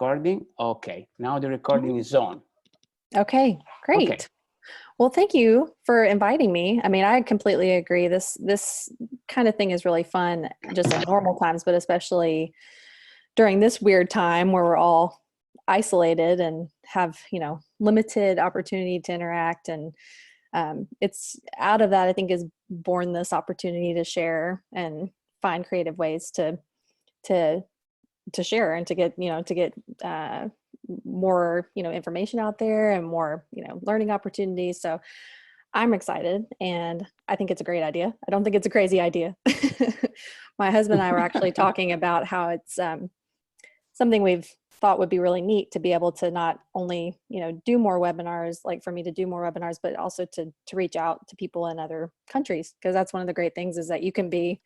recording? Okay, now the recording is on. Okay, great. Okay. Well, thank you for inviting me. I mean, I completely agree. This kind of thing is really fun just in normal times, but especially during this weird time where we're all isolated and have, limited opportunity to interact. And it's out of that, I think, is born this opportunity to share and find creative ways to share and to get more information out there and more learning opportunities. So I'm excited, and I think it's a great idea. I don't think it's a crazy idea. My husband and I were actually talking about how it's something we've thought would be really neat to be able to not only do more webinars, like for me to do more webinars, but also to reach out to people in other countries, because that's one of the great things is that you can be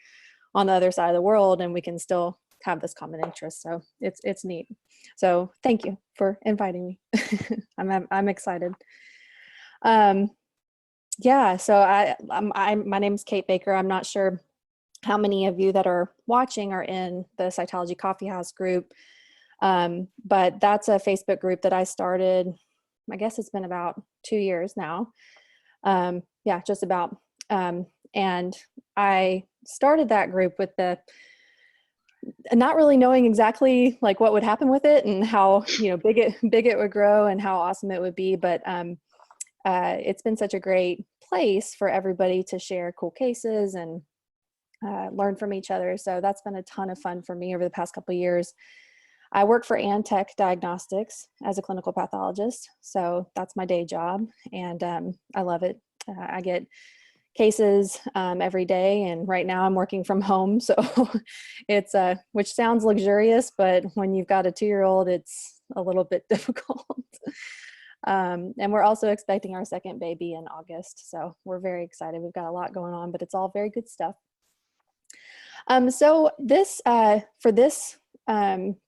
on the other side of the world and we can still have this common interest. So it's neat. So thank you for inviting me. I'm excited. Yeah, so my name is Kate Baker. I'm not sure how many of you that are watching are in the Cytology Coffee House group, but that's a Facebook group that I started, I guess it's been about 2 years now. Yeah, just about. And I started that group with not really knowing exactly like what would happen with it and how big it would grow and how awesome it would be, but it's been such a great place for everybody to share cool cases and learn from each other. So that's been a ton of fun for me over the past couple of years. I work for Antech Diagnostics as a clinical pathologist, so that's my day job, and I love it. I get cases every day, and right now I'm working from home, so it's which sounds luxurious, but when you've got a 2-year-old, it's a little bit difficult. And we're also expecting our second baby in August, so we're very excited. We've got a lot going on, but it's all very good stuff. So this for this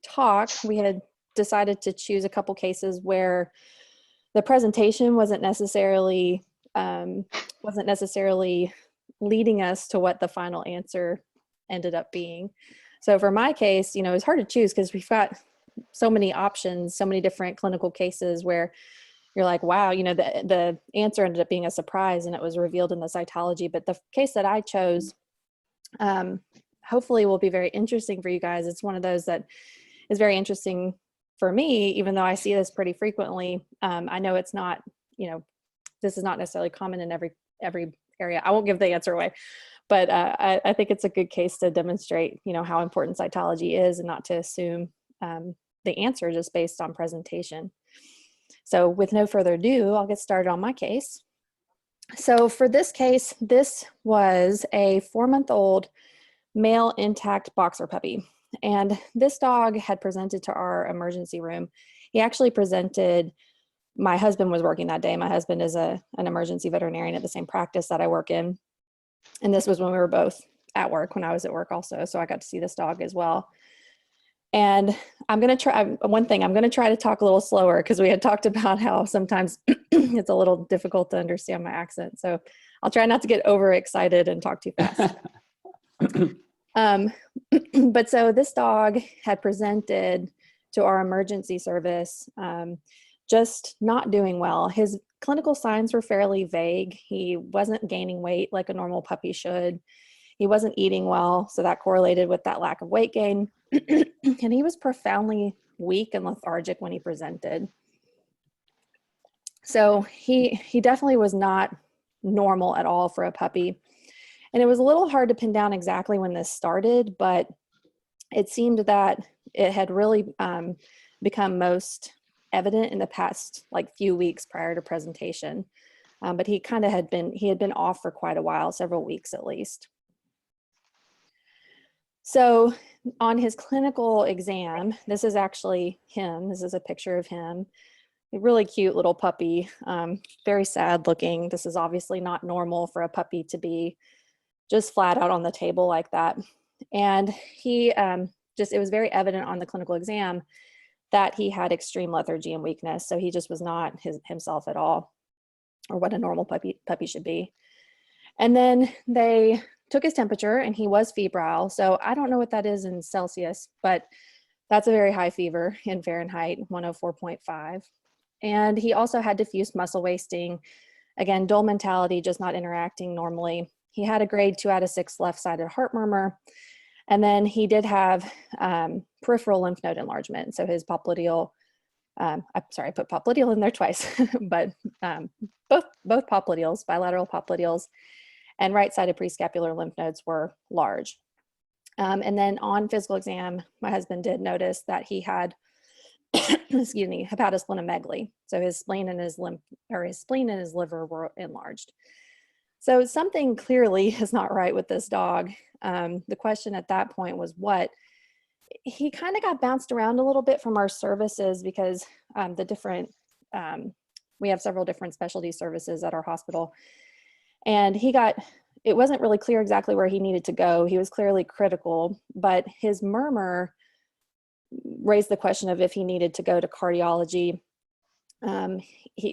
talk, we had decided to choose a couple cases where the presentation wasn't necessarily leading us to what the final answer ended up being. So for my case, it's hard to choose because we've got so many options, so many different clinical cases where you're like, wow, the answer ended up being a surprise and it was revealed in the cytology. But the case that I chose, hopefully will be very interesting for you guys. It's one of those that is very interesting for me, even though I see this pretty frequently. I know it's not, this is not necessarily common in every area. I won't give the answer away, but I think it's a good case to demonstrate, how important cytology is and not to assume the answer just based on presentation. So with no further ado, I'll get started on my case. So for this case, this was a 4-month-old male intact boxer puppy. And this dog had presented to our emergency room. He actually presented, my husband was working that day. My husband is an emergency veterinarian at the same practice that I work in. And this was when we were both at work, when I was at work also. So I got to see this dog as well. And I'm going to try to talk a little slower because we had talked about how sometimes it's a little difficult to understand my accent. So I'll try not to get overexcited and talk too fast. But so this dog had presented to our emergency service, just not doing well. His clinical signs were fairly vague. He wasn't gaining weight like a normal puppy should. He wasn't eating well, so that correlated with that lack of weight gain. And he was profoundly weak and lethargic when he presented. So he definitely was not normal at all for a puppy. And it was a little hard to pin down exactly when this started, but it seemed that it had really become most evident in the past few weeks prior to presentation. But he had been off for quite a while, several weeks at least. So on his clinical exam, this is actually him. This is a picture of him. A really cute little puppy, very sad looking. This is obviously not normal for a puppy to be just flat out on the table like that. And he it was very evident on the clinical exam that he had extreme lethargy and weakness. So he just was not himself at all, or what a normal puppy should be. And then they took his temperature and he was febrile. So I don't know what that is in Celsius, but That's a very high fever in Fahrenheit, 104.5. And he also had diffuse muscle wasting. Again, dull mentality, just not interacting normally. He had a grade 2 out of 6 left-sided heart murmur. And then he did have peripheral lymph node enlargement. So his popliteal, I'm sorry, I put popliteal in there twice, but both popliteals, bilateral popliteals, and right-sided prescapular lymph nodes were large. And then on physical exam, my husband did notice that he had, excuse me, hepatosplenomegaly. So his spleen and his spleen and his liver were enlarged. So something clearly is not right with this dog. The question at that point was what? He kind of got bounced around a little bit from our services because we have several different specialty services at our hospital. And it wasn't really clear exactly where he needed to go. He was clearly critical, but his murmur raised the question of if he needed to go to cardiology.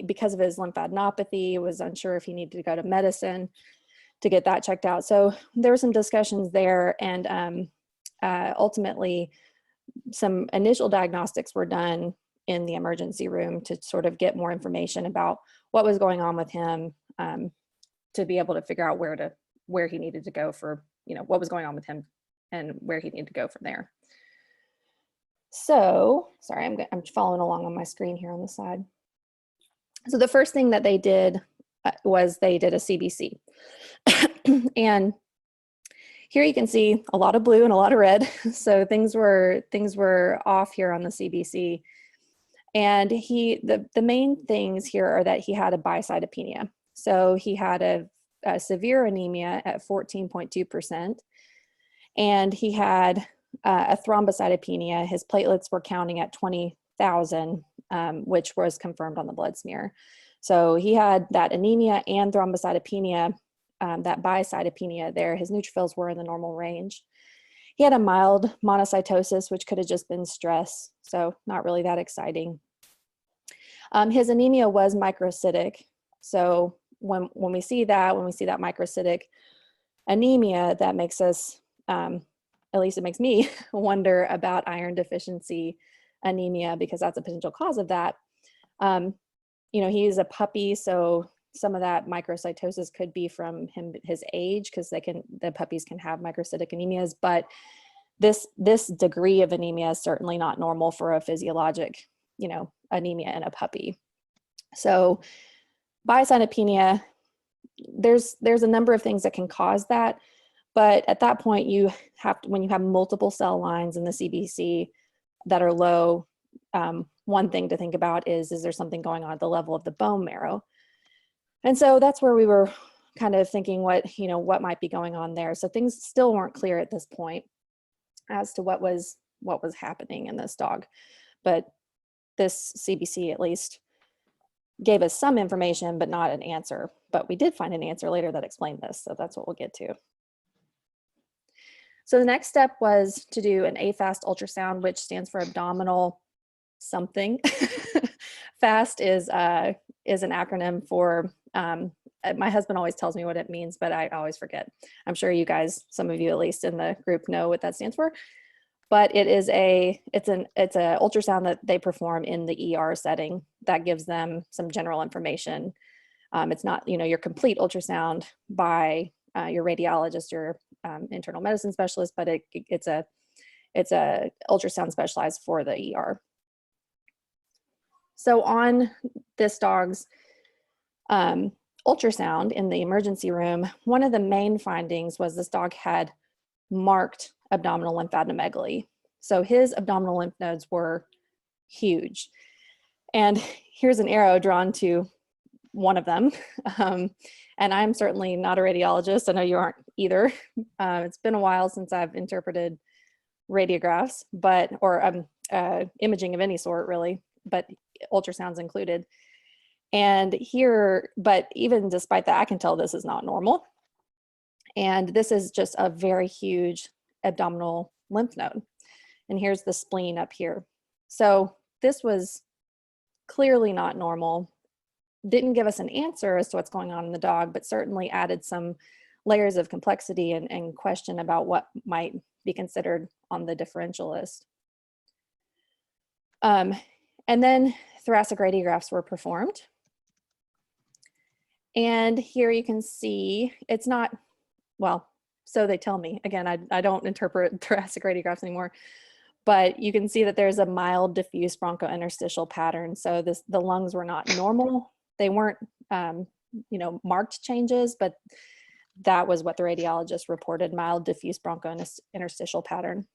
Because of his lymphadenopathy, was unsure if he needed to go to medicine to get that checked out. So there were some discussions there, and ultimately some initial diagnostics were done in the emergency room to sort of get more information about what was going on with him, to be able to figure out where he needed to go for, what was going on with him and where he needed to go from there. So, sorry, I'm following along on my screen here on the side. So the first thing that they did was they did a CBC. And here you can see a lot of blue and a lot of red. So things were off here on the CBC. And the main things here are that he had a bicytopenia. So he had a severe anemia at 14.2%. And he had a thrombocytopenia. His platelets were counting at 20,000, which was confirmed on the blood smear. So he had that anemia and thrombocytopenia, that bicytopenia there. His neutrophils were in the normal range. He had a mild monocytosis, which could have just been stress, so not really that exciting. His anemia was microcytic. So when we see that microcytic anemia, that makes us, at least it makes me wonder about iron deficiency anemia, because that's a potential cause of that. He's a puppy, so some of that microcytosis could be from his age, because the puppies can have microcytic anemias, but this degree of anemia is certainly not normal for a physiologic, anemia in a puppy. So bicytopenia, there's a number of things that can cause that, but at that point when you have multiple cell lines in the CBC that are low, one thing to think about is there something going on at the level of the bone marrow? And so that's where we were kind of thinking what might be going on there. So things still weren't clear at this point as to what was happening in this dog. But this CBC at least gave us some information, but not an answer. But we did find an answer later that explained this. So that's what we'll get to. So the next step was to do an AFAST ultrasound, which stands for abdominal something. FAST is an acronym for, my husband always tells me what it means, but I always forget. I'm sure you guys, some of you at least in the group, know what that stands for. But it's an ultrasound that they perform in the ER setting that gives them some general information. It's not your complete ultrasound by your radiologist or internal medicine specialist, but it's a ultrasound specialized for the ER. So on this dog's ultrasound in the emergency room, one of the main findings was this dog had marked abdominal lymphadenopathy. So his abdominal lymph nodes were huge. And here's an arrow drawn to one of them. And I'm certainly not a radiologist. I know you aren't either. It's been a while since I've interpreted radiographs, or imaging of any sort, really, but ultrasounds included. And but even despite that, I can tell this is not normal. And this is just a very huge abdominal lymph node. And here's the spleen up here. So this was clearly not normal. Didn't give us an answer as to what's going on in the dog, but certainly added some layers of complexity and question about what might be considered on the differential list. And then thoracic radiographs were performed. And here you can see, it's not, well, so they tell me. Again, I don't interpret thoracic radiographs anymore, but you can see that there's a mild diffuse bronchointerstitial pattern. So the lungs were not normal. They weren't, marked changes, but that was what the radiologist reported, mild diffuse bronchointerstitial pattern.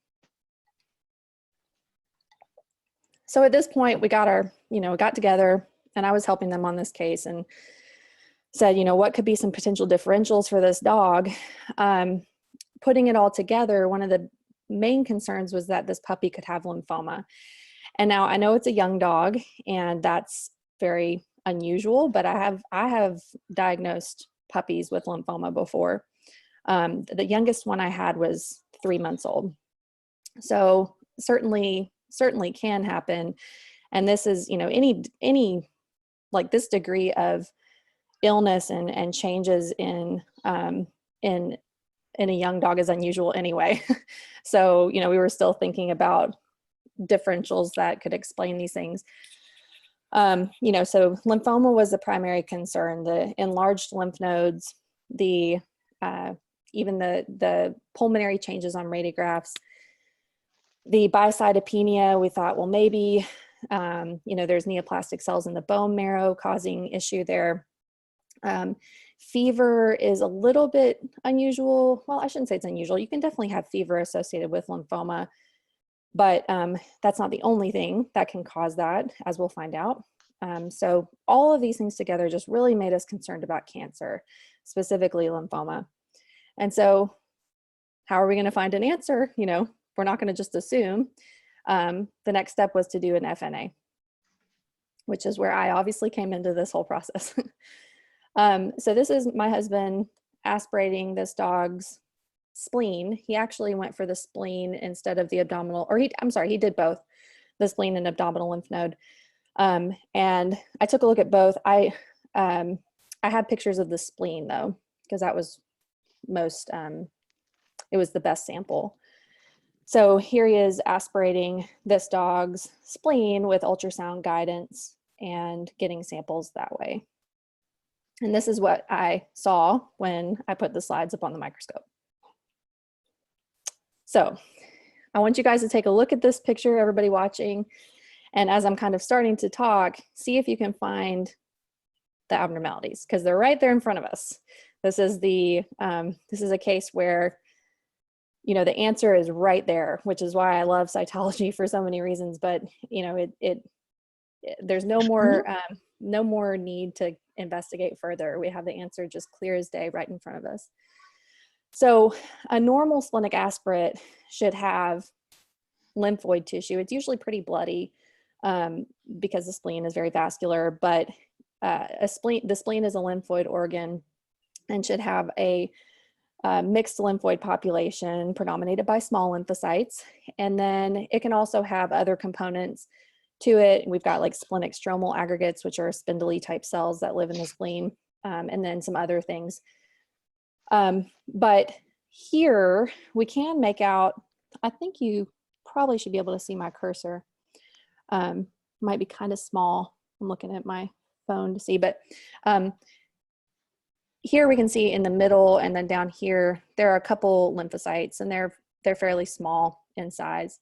So at this point, we got together, and I was helping them on this case and said, what could be some potential differentials for this dog? Putting it all together, one of the main concerns was that this puppy could have lymphoma. And now I know it's a young dog, and that's very unusual, but I have diagnosed puppies with lymphoma before. The youngest one I had was 3 months old. So certainly can happen. And this is, any like this degree of illness and changes in a young dog is unusual anyway. So, we were still thinking about differentials that could explain these things. So lymphoma was the primary concern, the enlarged lymph nodes, even the pulmonary changes on radiographs, the bicytopenia. We thought, well, maybe, there's neoplastic cells in the bone marrow causing issue there. Fever is a little bit unusual. Well, I shouldn't say it's unusual. You can definitely have fever associated with lymphoma, but that's not the only thing that can cause that, as we'll find out. So all of these things together just really made us concerned about cancer, specifically lymphoma. And so how are we going to find an answer? We're not going to just assume. The next step was to do an FNA, which is where I obviously came into this whole process. So this is my husband aspirating this dog's spleen. He actually went for the spleen instead of the abdominal, he did both, the spleen and abdominal lymph node. And I took a look at both. I had pictures of the spleen though, because that was it was the best sample. So here he is aspirating this dog's spleen with ultrasound guidance and getting samples that way. And this is what I saw when I put the slides up on the microscope. So I want you guys to take a look at this picture, everybody watching. And as I'm kind of starting to talk, see if you can find the abnormalities, because they're right there in front of us. This is a case where, the answer is right there, which is why I love cytology for so many reasons. But, there's no more need to investigate further. We have the answer just clear as day right in front of us. So a normal splenic aspirate should have lymphoid tissue. It's usually pretty bloody because the spleen is very vascular, but the spleen is a lymphoid organ and should have a mixed lymphoid population predominated by small lymphocytes. And then it can also have other components to it. We've got like splenic stromal aggregates, which are spindly type cells that live in the spleen, and then some other things. But here we can make out, I think you probably should be able to see my cursor. Might be kind of small. I'm looking at my phone to see, but here we can see in the middle and then down here, there are a couple lymphocytes and they're fairly small in size.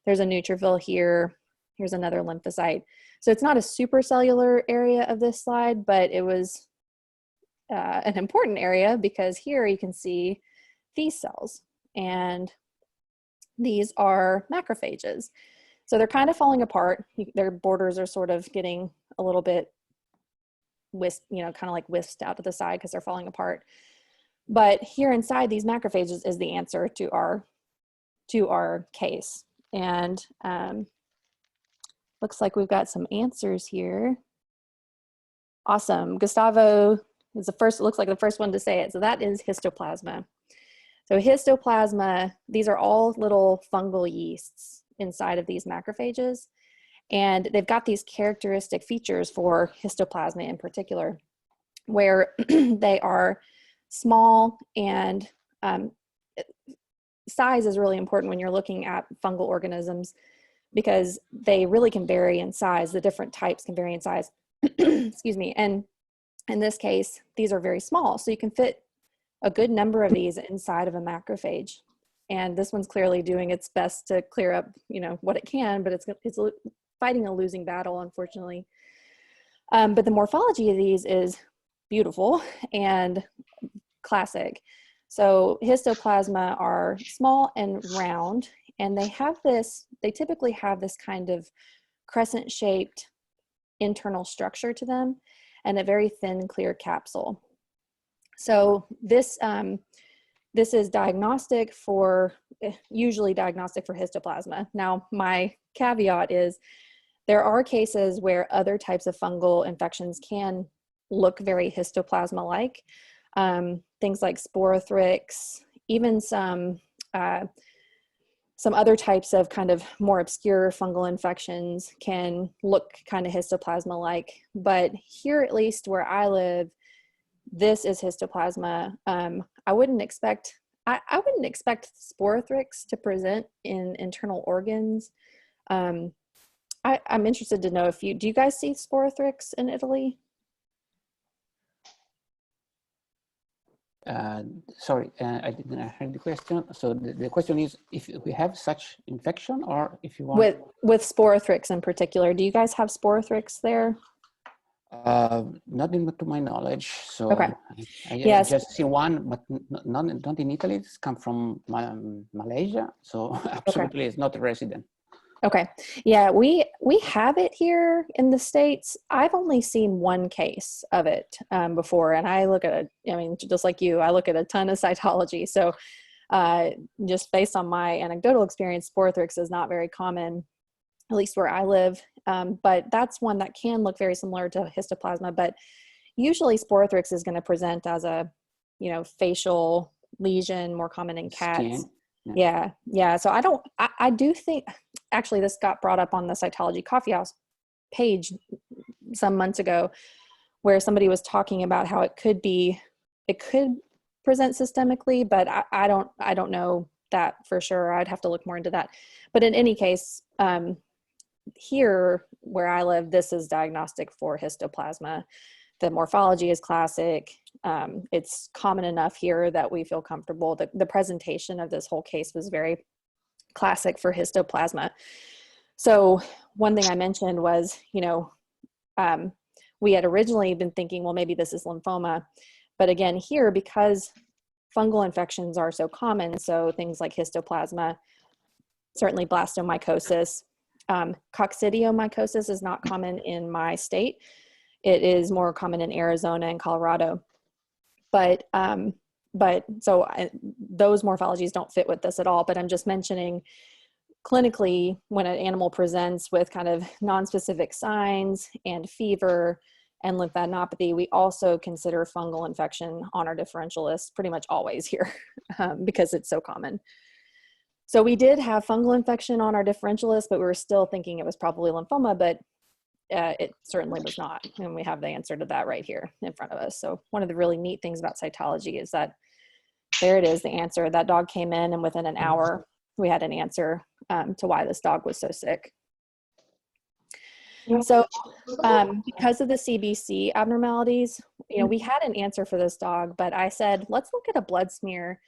There's a neutrophil here. Here's another lymphocyte. So it's not a supracellular area of this slide, but it was an important area because here you can see these cells, and these are macrophages. So they're kind of falling apart. Their borders are sort of getting a little bit whisked, kind of like whisked out to the side because they're falling apart. But here inside these macrophages is the answer to our case. And looks like we've got some answers here. Awesome. Gustavo is looks like the first one to say it. So that is histoplasma. So histoplasma, these are all little fungal yeasts inside of these macrophages. And they've got these characteristic features for histoplasma in particular, where they are small, and size is really important when you're looking at fungal organisms. because they really can vary in size. The different types can vary in size. Excuse me. And in this case, these are very small. So you can fit a good number of these inside of a macrophage. And this one's clearly doing its best to clear up, what it can, but it's fighting a losing battle, unfortunately. But the morphology of these is beautiful and classic. So histoplasma are small and round, and they typically have this kind of crescent shaped internal structure to them and a very thin, clear capsule. So this is usually diagnostic for histoplasma. Now, my caveat is there are cases where other types of fungal infections can look very histoplasma-like. Things like sporothrix, even some other types of kind of more obscure fungal infections can look kind of histoplasma-like. But here, at least where I live, this is histoplasma. I wouldn't expect sporothrix to present in internal organs. I'm interested to know do you guys see sporothrix in Italy? Sorry, I didn't hear the question. So the question is if we have such infection, or if you want with sporothrix in particular. Do you guys have sporothrix there? Not to my knowledge. So okay. I just see one, but not in Italy. It's come from Malaysia. So absolutely, It's not a resident. Okay. Yeah, we have it here in the States. I've only seen one case of it before, and I look at just like you, I look at a ton of cytology. So just based on my anecdotal experience, sporothrix is not very common, at least where I live. But that's one that can look very similar to histoplasma, but usually sporothrix is going to present as a, facial lesion, more common in cats. Skin. Yeah. So I do think, actually this got brought up on the Cytology Coffeehouse page some months ago, where somebody was talking about how it could present systemically, but I don't know that for sure. I'd have to look more into that. But in any case, here where I live, this is diagnostic for histoplasma. The morphology is classic. It's common enough here that we feel comfortable. The presentation of this whole case was very classic for histoplasma. So one thing I mentioned was, we had originally been thinking, well, maybe this is lymphoma. But again, here, because fungal infections are so common, so things like histoplasma, certainly blastomycosis, coccidiomycosis is not common in my state. It is more common in Arizona and Colorado. But so those morphologies don't fit with this at all. But I'm just mentioning clinically, when an animal presents with kind of nonspecific signs and fever and lymphadenopathy, we also consider fungal infection on our differential list pretty much always here because it's so common. So we did have fungal infection on our differential list, but we were still thinking it was probably lymphoma, but it certainly was not. And we have the answer to that right here in front of us. So one of the really neat things about cytology is that there it is, the answer. That dog came in, and within an hour, we had an answer to why this dog was so sick. So because of the CBC abnormalities, we had an answer for this dog, but I said, let's look at a blood smear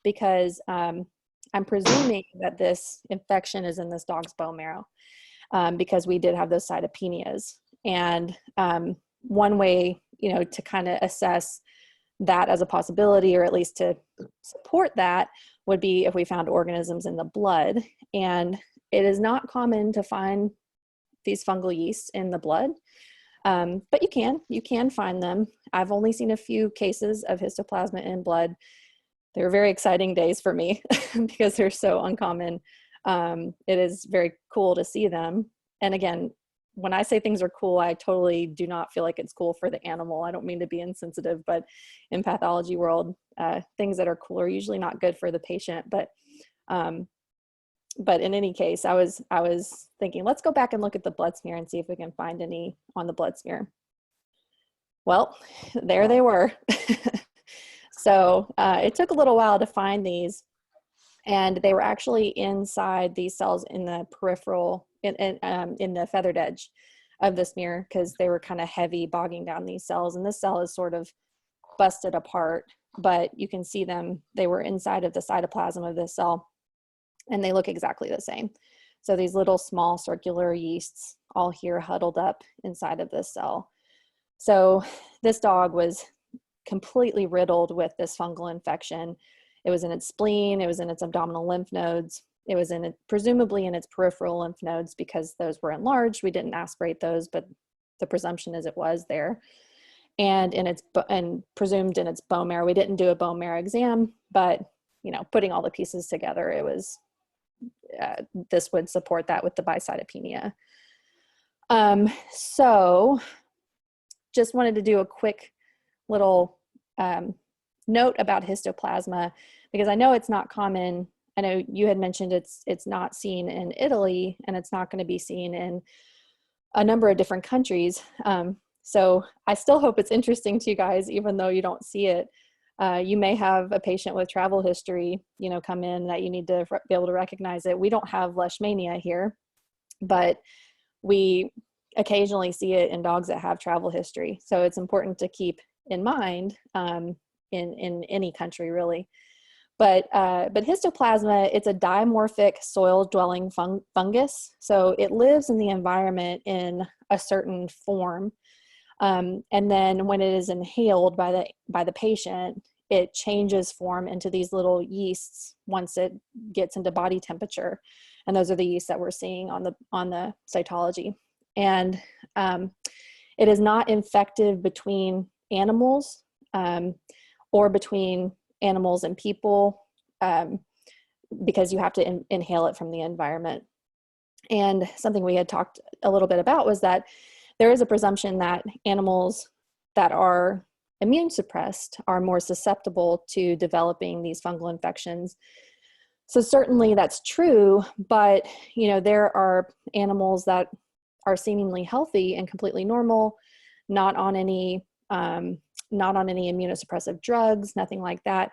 because I'm presuming that this infection is in this dog's bone marrow. Because we did have those cytopenias. And one way, to kind of assess that as a possibility, or at least to support that, would be if we found organisms in the blood. And it is not common to find these fungal yeasts in the blood, but you can find them. I've only seen a few cases of histoplasma in blood. They were very exciting days for me because they're so uncommon. It is very cool to see them. And again, when I say things are cool, I totally do not feel like it's cool for the animal. I don't mean to be insensitive, but in pathology world, things that are cool are usually not good for the patient. But in any case, I was thinking, let's go back and look at the blood smear and see if we can find any on the blood smear. Well, there they were. So it took a little while to find these. And they were actually inside these cells in the peripheral in the feathered edge of the smear, because they were kind of heavy, bogging down these cells. And this cell is sort of busted apart, but you can see them. They were inside of the cytoplasm of this cell, and they look exactly the same. So these little small circular yeasts all here huddled up inside of this cell. So this dog was completely riddled with this fungal infection. It was in its spleen, it was in its abdominal lymph nodes, it was in it, presumably in its peripheral lymph nodes, because those were enlarged. We didn't aspirate those, but the presumption is it was there. And and presumed in its bone marrow. We didn't do a bone marrow exam, but putting all the pieces together, it was this would support that with the bicytopenia. So just wanted to do a quick little note about histoplasma, because I know it's not common. I know you had mentioned it's not seen in Italy, and it's not going to be seen in a number of different countries. So I still hope it's interesting to you guys, even though you don't see it. You may have a patient with travel history, come in that you need to be able to recognize it. We don't have Leishmania here, but we occasionally see it in dogs that have travel history. So it's important to keep in mind in any country, really. But histoplasma, it's a dimorphic soil-dwelling fungus. So it lives in the environment in a certain form. And then when it is inhaled by the patient, it changes form into these little yeasts once it gets into body temperature. And those are the yeasts that we're seeing on the cytology. And it is not infective between animals or between animals and people, because you have to inhale it from the environment. And something we had talked a little bit about was that there is a presumption that animals that are immune suppressed are more susceptible to developing these fungal infections. So certainly that's true, but there are animals that are seemingly healthy and completely normal, not on any immunosuppressive drugs, nothing like that,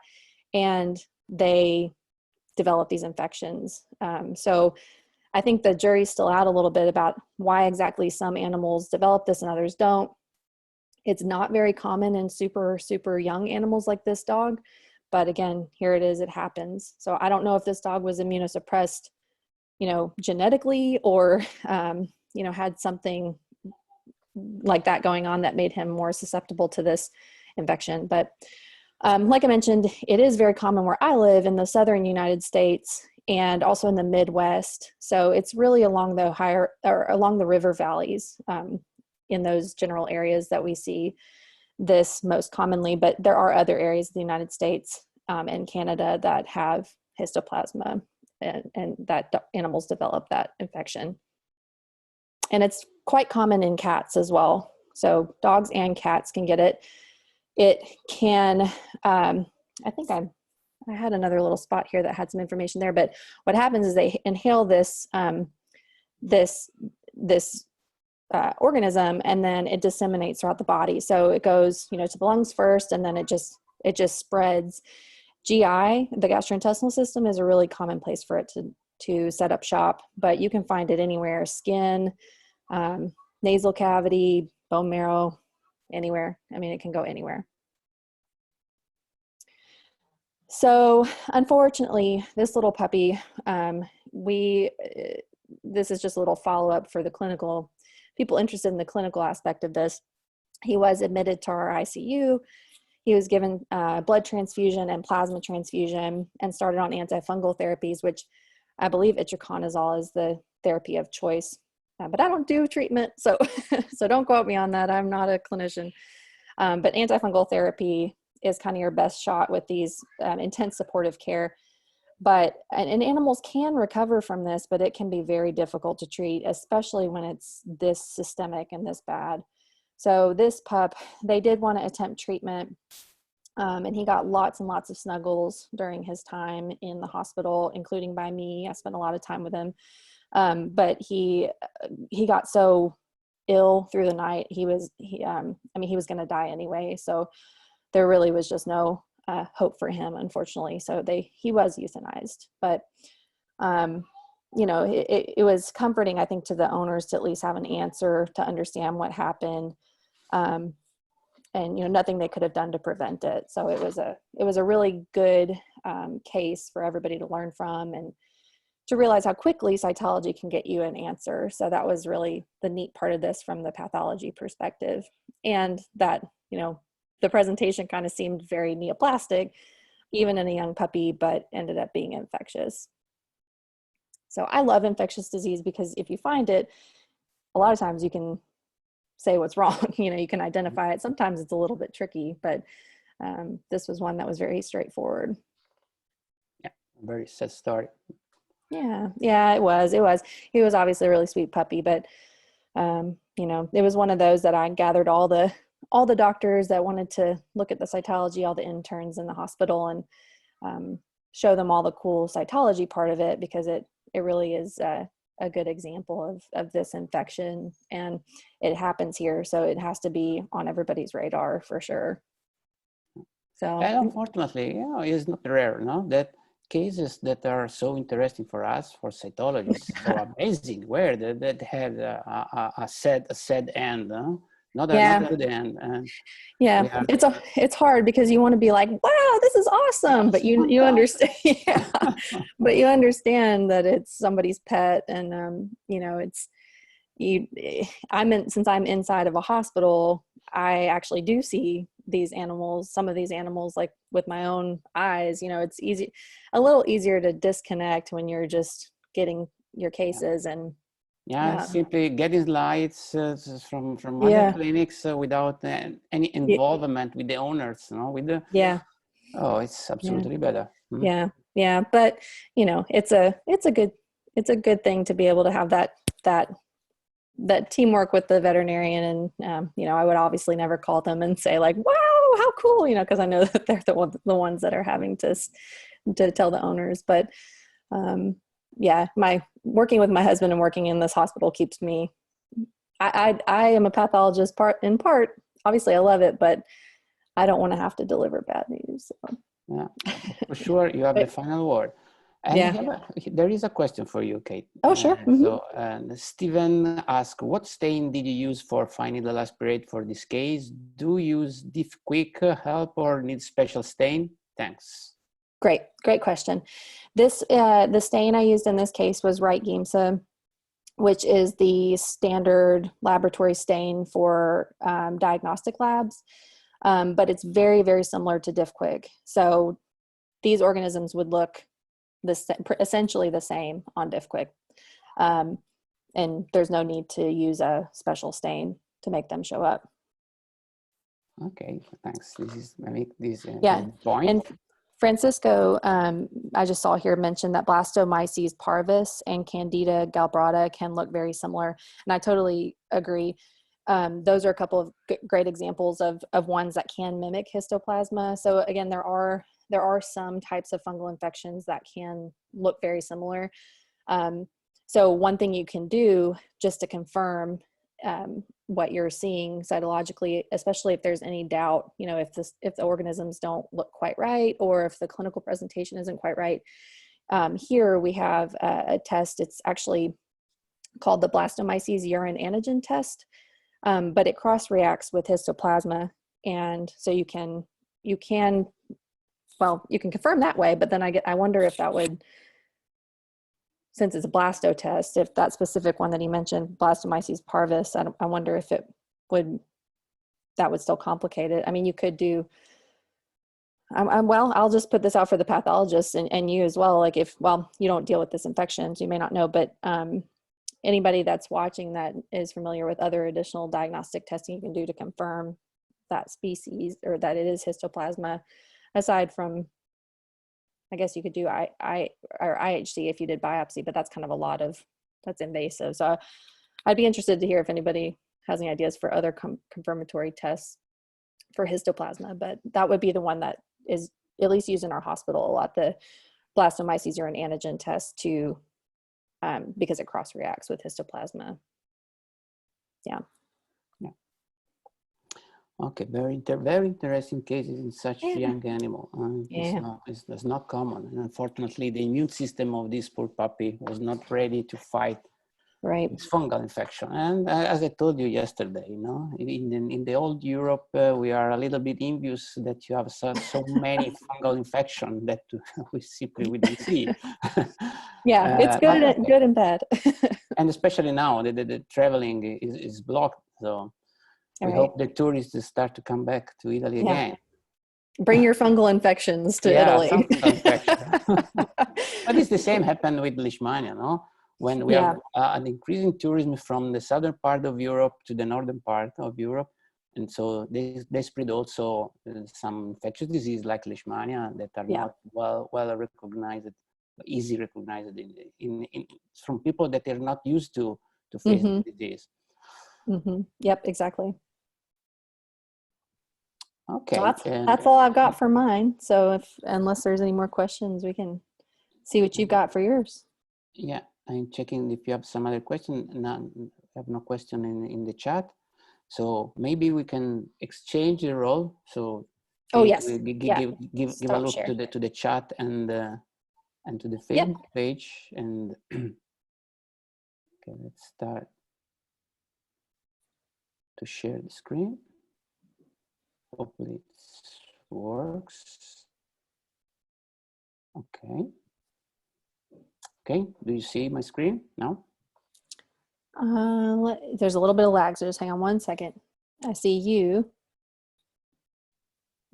and they develop these infections. So I think the jury's still out a little bit about why exactly some animals develop this and others don't. It's not very common in super, super young animals like this dog, but again, here it is, it happens. So I don't know if this dog was immunosuppressed, genetically, or, had something like that going on that made him more susceptible to this infection. But like I mentioned, it is very common where I live in the southern United States and also in the Midwest. So it's really along the river valleys, in those general areas that we see this most commonly. But there are other areas of the United States and Canada that have histoplasma, and that animals develop that infection. And it's quite common in cats as well. So dogs and cats can get it. It can, I think I had another little spot here that had some information there, but what happens is they inhale this organism, and then it disseminates throughout the body. So it goes, to the lungs first, and then it just spreads. GI, the gastrointestinal system, is a really common place for it to set up shop, but you can find it anywhere: skin, nasal cavity, bone marrow, anywhere. I mean, it can go anywhere. So unfortunately, this little puppy, this is just a little follow-up for the clinical people interested in the clinical aspect of this. He was admitted to our ICU. He was given blood transfusion and plasma transfusion and started on antifungal therapies, which I believe itraconazole is the therapy of choice. But I don't do treatment, so so don't quote me on that. I'm not a clinician. But antifungal therapy is kind of your best shot with these intense supportive care. And animals can recover from this, but it can be very difficult to treat, especially when it's this systemic and this bad. So this pup, they did want to attempt treatment, and he got lots and lots of snuggles during his time in the hospital, including by me. I spent a lot of time with him. But he got so ill through the night. He was going to die anyway. So there really was just no hope for him, unfortunately. So he was euthanized. But you know, it was comforting, I think, to the owners to at least have an answer to understand what happened. And, you know, nothing they could have done to prevent it. So it was a really good case for everybody to learn from and to realize how quickly cytology can get you an answer. So that was really the neat part of this from the pathology perspective. And that, you know, the presentation kind of seemed very neoplastic, even in a young puppy, but ended up being infectious. So I love infectious disease because if you find it, a lot of times you can say what's wrong. You know, you can identify it. Sometimes it's a little bit tricky, but this was one that was very straightforward. Yeah, very sad story. Yeah, it was. He was obviously a really sweet puppy, but you know, it was one of those that I gathered all the doctors that wanted to look at the cytology, all the interns in the hospital, and show them all the cool cytology part of it, because it really is a good example of this infection, and it happens here, so it has to be on everybody's radar for sure. So, and unfortunately, you know, it's not rare, no, that cases that are so interesting for us, for cytologists, so amazing, where that had a sad end, huh? Not a good end. And yeah, it's hard because you want to be like, wow, this is awesome, but you understand, yeah, but you understand that it's somebody's pet, and you know, since I'm inside of a hospital, I actually do see these animals, some of these animals, like with my own eyes. You know, it's a little easier to disconnect when you're just getting your cases and simply getting slides from other clinics without any involvement with the owners, you know, with the it's absolutely better. Mm-hmm. Yeah, but you know, it's a good thing to be able to have that teamwork with the veterinarian. And you know, I would obviously never call them and say like, wow, how cool, you know, because I know that they're the ones that are having to tell the owners. But yeah, working with my husband and working in this hospital keeps me, I am a pathologist in part, obviously I love it, but I don't want to have to deliver bad news. So. Yeah, for sure, you have the final word. And there is a question for you, Kate. Oh, sure. Mm-hmm. So Stephen asked, what stain did you use for fine needle aspirate for this case? Do you use diff quick help or need special stain? Thanks. Great question. The stain I used in this case was Wright Giemsa, which is the standard laboratory stain for diagnostic labs. But it's very, very similar to diff quick. So these organisms would look essentially the same on diff quick. And there's no need to use a special stain to make them show up. Okay, thanks. This is point. And Francesco, I just saw here mention that Blastomyces parvis and Candida galbrata can look very similar, and I totally agree. Those are a couple of great examples of ones that can mimic histoplasma. So again, there are some types of fungal infections that can look very similar. So one thing you can do just to confirm what you're seeing cytologically, especially if there's any doubt, you know, if the organisms don't look quite right, or if the clinical presentation isn't quite right. Here we have a test. It's actually called the Blastomyces urine antigen test, but it cross-reacts with histoplasma, and so you can confirm that way. But then I wonder if that would, since it's a blasto test, if that specific one that he mentioned, Blastomyces parvis, I wonder if that would still complicate it. I mean, you could do, I'll just put this out for the pathologists and you as well. Like you don't deal with this infection, so you may not know, but anybody that's watching that is familiar with other additional diagnostic testing you can do to confirm that species or that it is histoplasma, aside from, I guess you could do or IHC if you did biopsy, but that's kind of that's invasive. So I'd be interested to hear if anybody has any ideas for other confirmatory tests for histoplasma, but that would be the one that is at least used in our hospital a lot, the Blastomyces urine antigen test because it cross-reacts with histoplasma. Yeah. Okay, very interesting cases in such young animal. Yeah. It's not common. And unfortunately, the immune system of this poor puppy was not ready to fight Right. this fungal infection. And as I told you yesterday, you know, in the old Europe, we are a little bit envious that you have so many fungal infection that we don't see. Yeah, it's good But, and good and bad. and especially now, the traveling is blocked. So All we right. hope the tourists start to come back to Italy Yeah. again. Bring your fungal infections to Yeah, Italy. some fungal infection. But it's the same happened with Leishmania, no? When we Yeah. have an increasing tourism from the southern part of Europe to the northern part of Europe, and so they spread also some infectious disease like Leishmania that are Yeah. not well recognized, easy recognized in from people that are not used to face the disease. Yep, exactly. Okay. Well, that's all I've got for mine. So unless there's any more questions, we can see what you've got for yours. Yeah, I'm checking if you have some other question. No, I have no question in the chat. So maybe we can exchange the role. So Oh, yes. give a look share. to the chat and to the Yep. Facebook page. And okay, let's start to share the screen. Hopefully it works. Okay. Okay, do you see my screen now? There's a little bit of lag, so just hang on one second. I see you.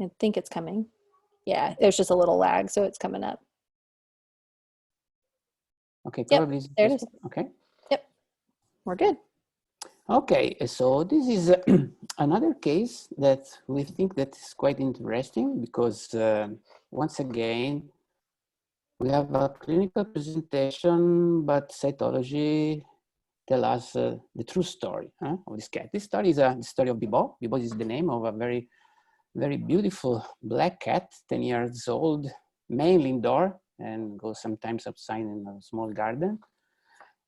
I think it's coming. Yeah, there's just a little lag, so it's coming up. Okay, probably. Yep, there it is. Okay. Yep, we're good. Okay, so this is another case that we think that is quite interesting because once again, we have a clinical presentation, but cytology tell us the true story of this cat. This story is the story of Bibo. Bibo is the name of a very, very beautiful black cat, 10 years old, mainly indoor and goes sometimes outside in a small garden.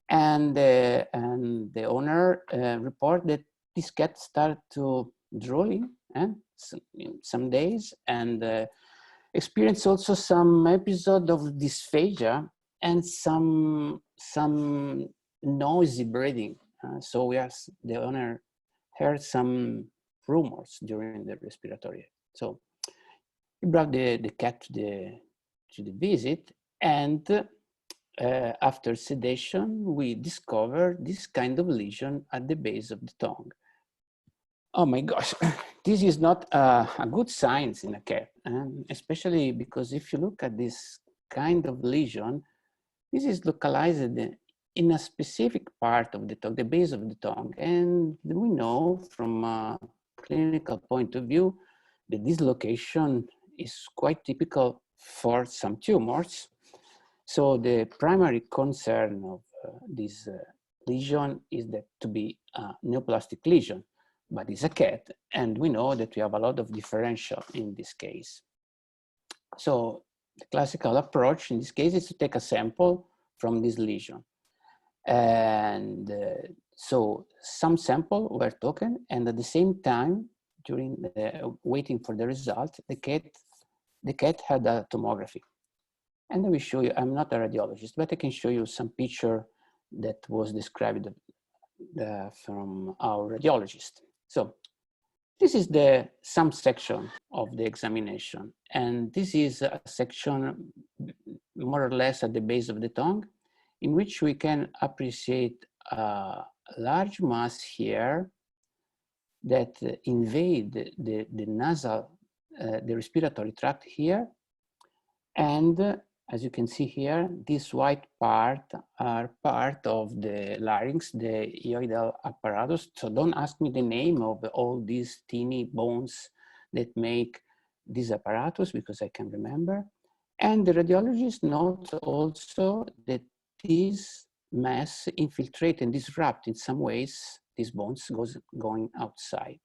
And the owner report that this cat started to drooling some days and experience also some episode of dysphagia and some noisy breathing. So the owner heard some rumors during the respiratory. So he brought the cat to the visit, and after sedation, we discovered this kind of lesion at the base of the tongue. Oh my gosh, this is not a good sign in a cat, especially because if you look at this kind of lesion, this is localized in a specific part of the tongue, the base of the tongue. And we know from a clinical point of view that this location is quite typical for some tumors. So the primary concern of this lesion is that to be a neoplastic lesion, but it's a cat, and we know that we have a lot of differential in this case. So the classical approach in this case is to take a sample from this lesion. And so some sample were taken, and at the same time, during waiting for the result, the cat had a tomography. And I will show you, I'm not a radiologist, but I can show you some picture that was described from our radiologist. So this is some section of the examination. And this is a section more or less at the base of the tongue in which we can appreciate a large mass here that invade the nasal, the respiratory tract here. And as you can see here, this white part are part of the larynx, the hyoidal apparatus. So don't ask me the name of all these teeny bones that make this apparatus because I can remember. And the radiologist notes also that this mass infiltrate and disrupt in some ways these bones going outside.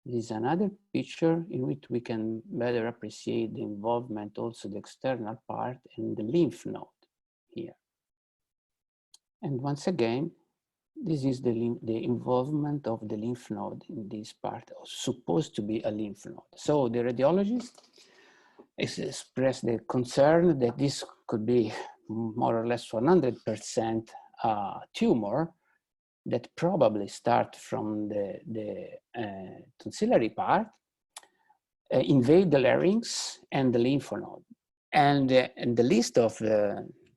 This is another picture in which we can better appreciate the involvement, also the external part and the lymph node here. And once again, this is the involvement of the lymph node in this part, supposed to be a lymph node. So the radiologist expressed the concern that this could be more or less 100% tumor that probably start from the tonsillary part, invade the larynx and the lymph node. And the list of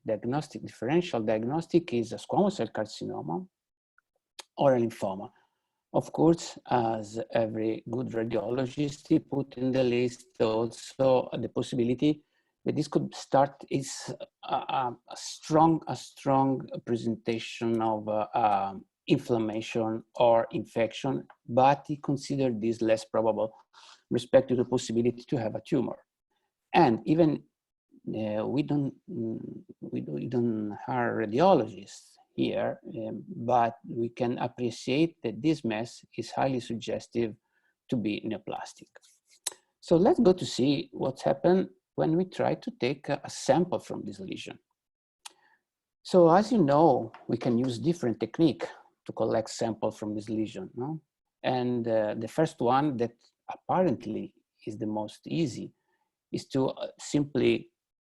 diagnostic, differential diagnostic is a squamous cell carcinoma or a lymphoma. Of course, as every good radiologist, he put in the list also the possibility that this could start is a strong presentation of inflammation or infection, but he considered this less probable respect to the possibility to have a tumor. And even we don't hire radiologists here, but we can appreciate that this mass is highly suggestive to be neoplastic. So let's go to see what's happened when we try to take a sample from this lesion. So as you know, we can use different technique to collect sample from this lesion, no? And the first one that apparently is the most easy is to simply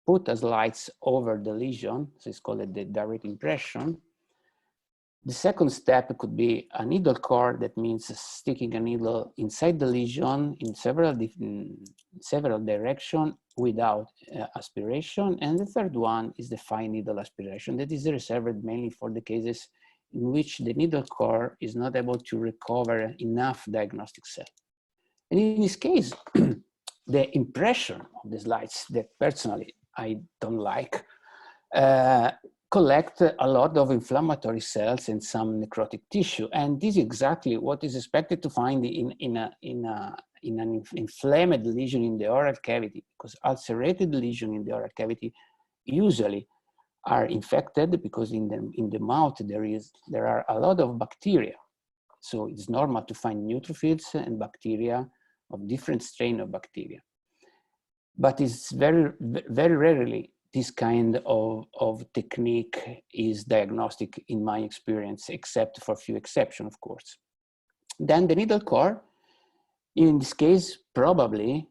put a slides over the lesion, so it's called the direct impression. The second step could be a needle core, that means sticking a needle inside the lesion in several directions without aspiration. And the third one is the fine needle aspiration, that is reserved mainly for the cases in which the needle core is not able to recover enough diagnostic cell. And in this case, the impression of the slides that personally I don't like, collect a lot of inflammatory cells and some necrotic tissue. And this is exactly what is expected to find in an inflamed lesion in the oral cavity, because ulcerated lesion in the oral cavity usually are infected because in the mouth there are a lot of bacteria. So it's normal to find neutrophils and bacteria of different strain of bacteria. But it's very rarely this kind of technique is diagnostic in my experience, except for a few exceptions, of course. Then the needle core, in this case, probably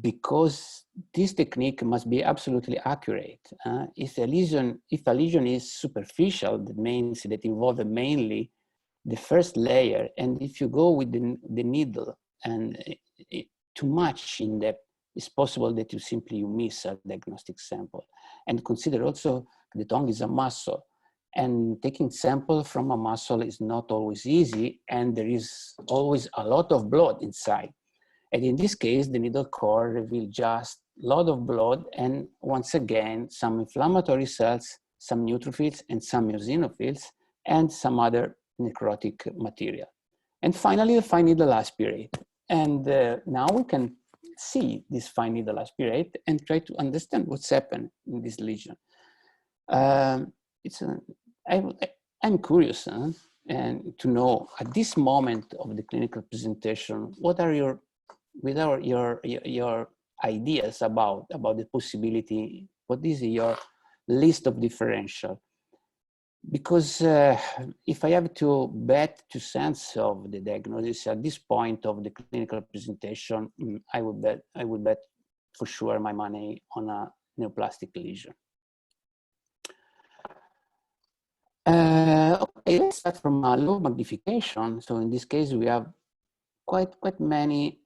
because this technique must be absolutely accurate. If a lesion is superficial, that means that involves mainly the first layer, and if you go with the needle and too much in depth, it's possible that you miss a diagnostic sample. And consider also the tongue is a muscle, and taking sample from a muscle is not always easy, and there is always a lot of blood inside. And in this case, the needle core reveals just a lot of blood, and once again, some inflammatory cells, some neutrophils, and some eosinophils, and some other necrotic material. And finally, the fine needle aspirate. And now we can see this fine needle aspirate and try to understand what's happened in this lesion. I'm curious and to know at this moment of the clinical presentation, what are your ideas about the possibility? What is your list of differential? Because if I have to bet 2 cents of the diagnosis at this point of the clinical presentation, I would bet for sure my money on a neoplastic lesion. Okay, let's start from a low magnification. So in this case, we have quite many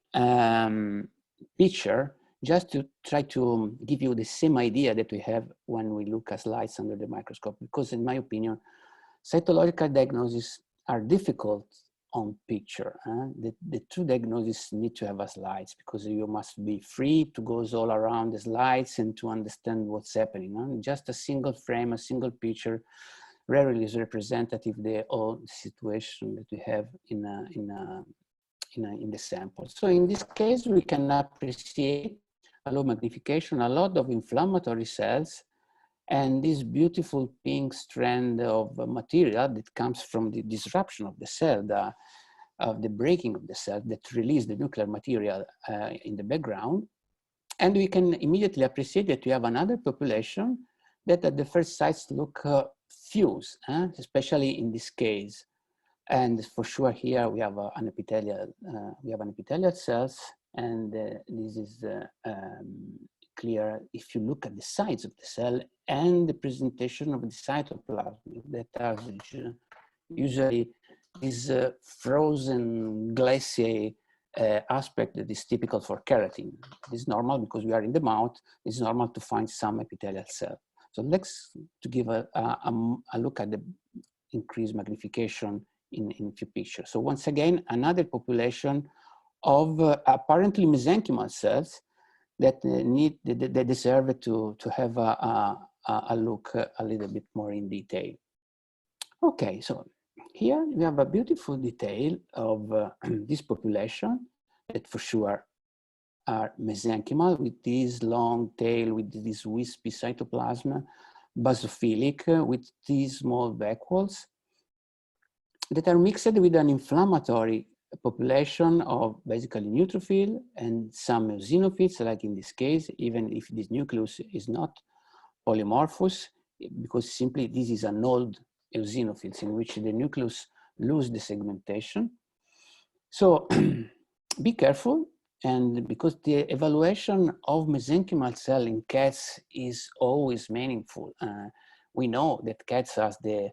picture, just to try to give you the same idea that we have when we look at slides under the microscope. Because in my opinion, cytological diagnoses are difficult on picture. The true diagnosis need to have a slides, because you must be free to go all around the slides and to understand what's happening. Just a single frame, a single picture, rarely is representative of the whole situation that we have in the sample. So in this case, we can appreciate a low magnification, a lot of inflammatory cells, and this beautiful pink strand of material that comes from the disruption of the cell, of the breaking of the cell that release the nuclear material in the background. And we can immediately appreciate that we have another population that at the first sight look fused, especially in this case. And for sure here we have an epithelial cells, and this is clear if you look at the size of the cell and the presentation of the cytoplasm that are usually this frozen glacier aspect that is typical for keratin. This is normal because we are in the mouth. It's normal to find some epithelial cell. So let's to give a look at the increased magnification in a few pictures. So once again, another population of apparently mesenchymal cells that they deserve to have a look a little bit more in detail. Okay, so here we have a beautiful detail of this population that for sure are mesenchymal with this long tail, with this wispy cytoplasm, basophilic with these small vacuoles that are mixed with an inflammatory population of basically neutrophil and some eosinophils, like in this case, even if this nucleus is not polymorphous, because simply this is an old eosinophils in which the nucleus lose the segmentation. So be careful, and because the evaluation of mesenchymal cell in cats is always meaningful. We know that cats has the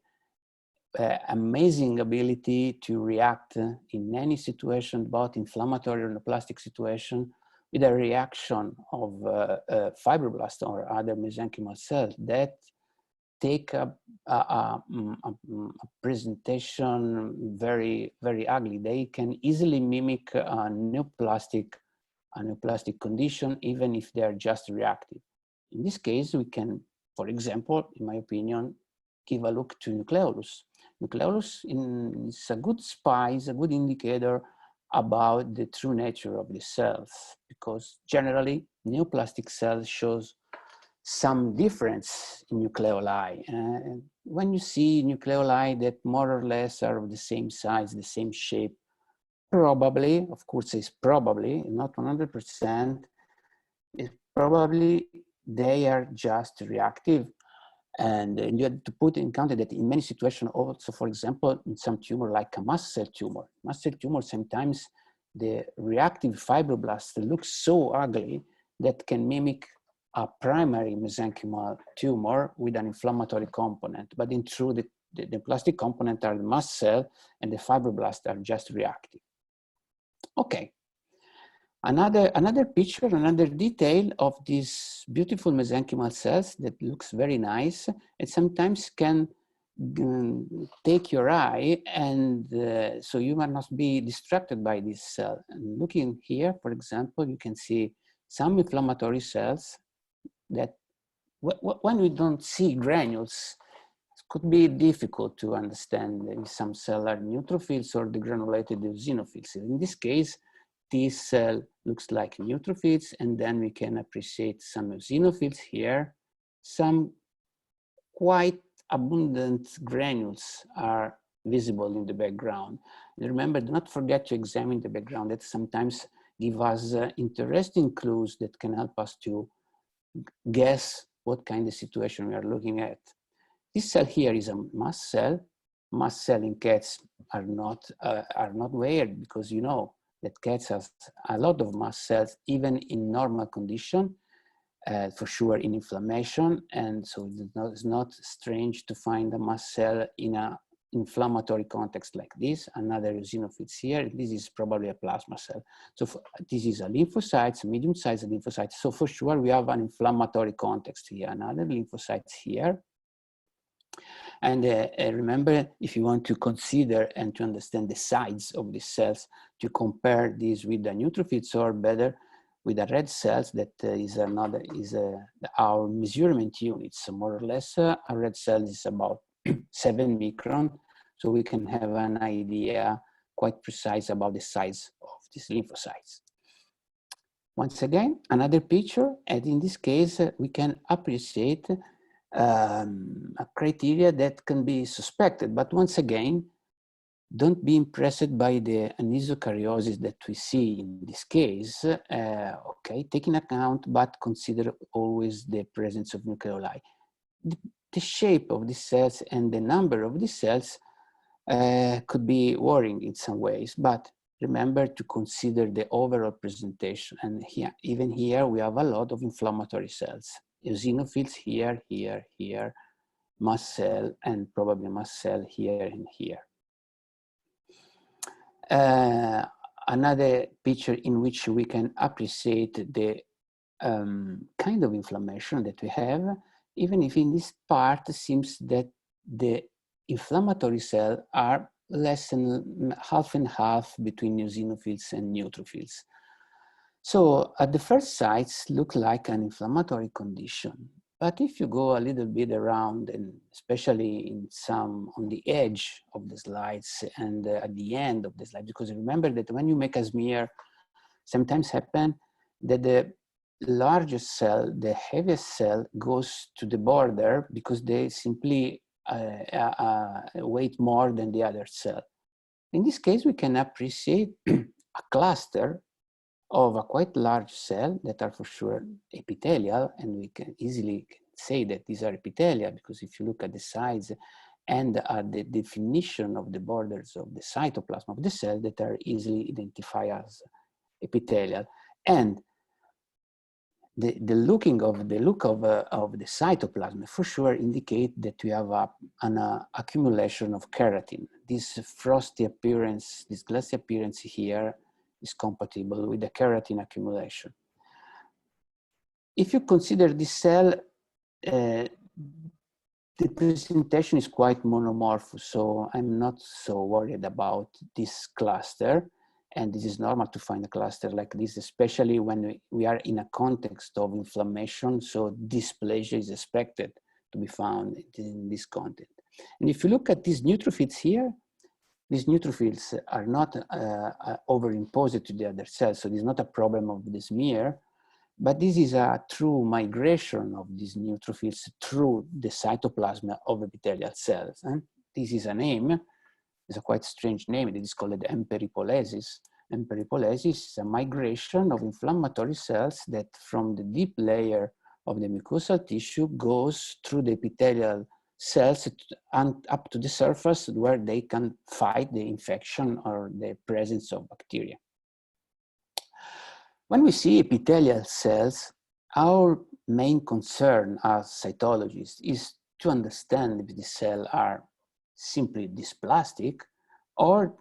amazing ability to react in any situation, both inflammatory or neoplastic situation, with a reaction of fibroblast or other mesenchymal cells that take a presentation very, very ugly. They can easily mimic a neoplastic condition, even if they are just reactive. In this case, we can, for example, in my opinion, give a look to nucleolus. Nucleolus is a good spy, is a good indicator about the true nature of the cells, because generally neoplastic cells shows some difference in nucleoli. When you see nucleoli that more or less are of the same size, the same shape, probably, of course it's probably, not 100%, it's probably they are just reactive. And you have to put in account that in many situations also, for example, in some tumor like a mast cell tumor, sometimes the reactive fibroblast looks so ugly that can mimic a primary mesenchymal tumor with an inflammatory component. But in truth, the plastic component are the mast cell and the fibroblasts are just reactive. Okay. Another picture, another detail of these beautiful mesenchymal cells that looks very nice and sometimes can take your eye, and so you might not be distracted by this cell. And looking here, for example, you can see some inflammatory cells that when we don't see granules, it could be difficult to understand if some cells are neutrophils or degranulated eosinophils. In this case, this cell looks like neutrophils, and then we can appreciate some eosinophils here. Some quite abundant granules are visible in the background. And remember, do not forget to examine the background. That sometimes give us interesting clues that can help us to guess what kind of situation we are looking at. This cell here is a mast cell. Mast cell in cats are not weird, because you know that cats have a lot of mast cells, even in normal condition, for sure in inflammation. And so it's not strange to find a mast cell in an inflammatory context like this. Another eosinophils here. This is probably a plasma cell. So this is a lymphocyte, medium-sized lymphocyte. So for sure we have an inflammatory context here. Another lymphocytes here. And remember, if you want to consider and to understand the size of these cells, to compare this with the neutrophils, or better with the red cells, that is our measurement units. So more or less, a red cell is about 7 micron. So we can have an idea quite precise about the size of these lymphocytes. Once again, another picture, and in this case, we can appreciate a criteria that can be suspected, but once again, don't be impressed by the anisokaryosis that we see in this case. Okay, take in account, but consider always the presence of nucleoli. the shape of the cells and the number of the cells could be worrying in some ways, but remember to consider the overall presentation. And here, even here, we have a lot of inflammatory cells. Eosinophils here, here, here, mast cell, and probably mast cell here and here. Another picture in which we can appreciate the kind of inflammation that we have, even if in this part it seems that the inflammatory cells are less than half and half between eosinophils and neutrophils. So at the first sight, look like an inflammatory condition. But if you go a little bit around, and especially in some on the edge of the slides and at the end of the slide, because remember that when you make a smear, sometimes happen that the largest cell, the heaviest cell, goes to the border because they simply weight more than the other cell. In this case, we can appreciate a cluster of a quite large cell that are for sure epithelial, and we can easily say that these are epithelial because if you look at the size and at the definition of the borders of the cytoplasm of the cell, that are easily identified as epithelial. And the look of the cytoplasm for sure indicate that we have an accumulation of keratin. This frosty appearance, this glassy appearance here is compatible with the keratin accumulation. If you consider this cell, the presentation is quite monomorphous, so I'm not so worried about this cluster. And this is normal to find a cluster like this, especially when we are in a context of inflammation. So dysplasia is expected to be found in this content. And if you look at these neutrophils here, these neutrophils are not overimposed to the other cells. So this is not a problem of the smear, but this is a true migration of these neutrophils through the cytoplasm of epithelial cells. And this is a name. It's a quite strange name. It is called emperipolesis. Emperipolesis is a migration of inflammatory cells that from the deep layer of the mucosal tissue goes through the epithelial cells and up to the surface where they can fight the infection or the presence of bacteria. When we see epithelial cells, our main concern as cytologists is to understand if the cells are simply dysplastic, or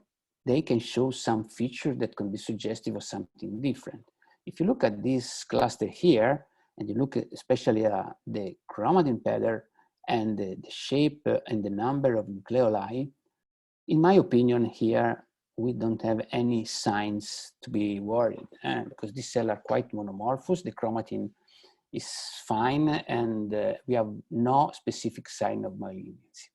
they can show some feature that can be suggestive of something different. If you look at this cluster here, and you look at especially the chromatin pattern and the shape and the number of nucleoli, in my opinion here, we don't have any signs to be worried because these cells are quite monomorphous. The chromatin is fine, and we have no specific sign of malignancy.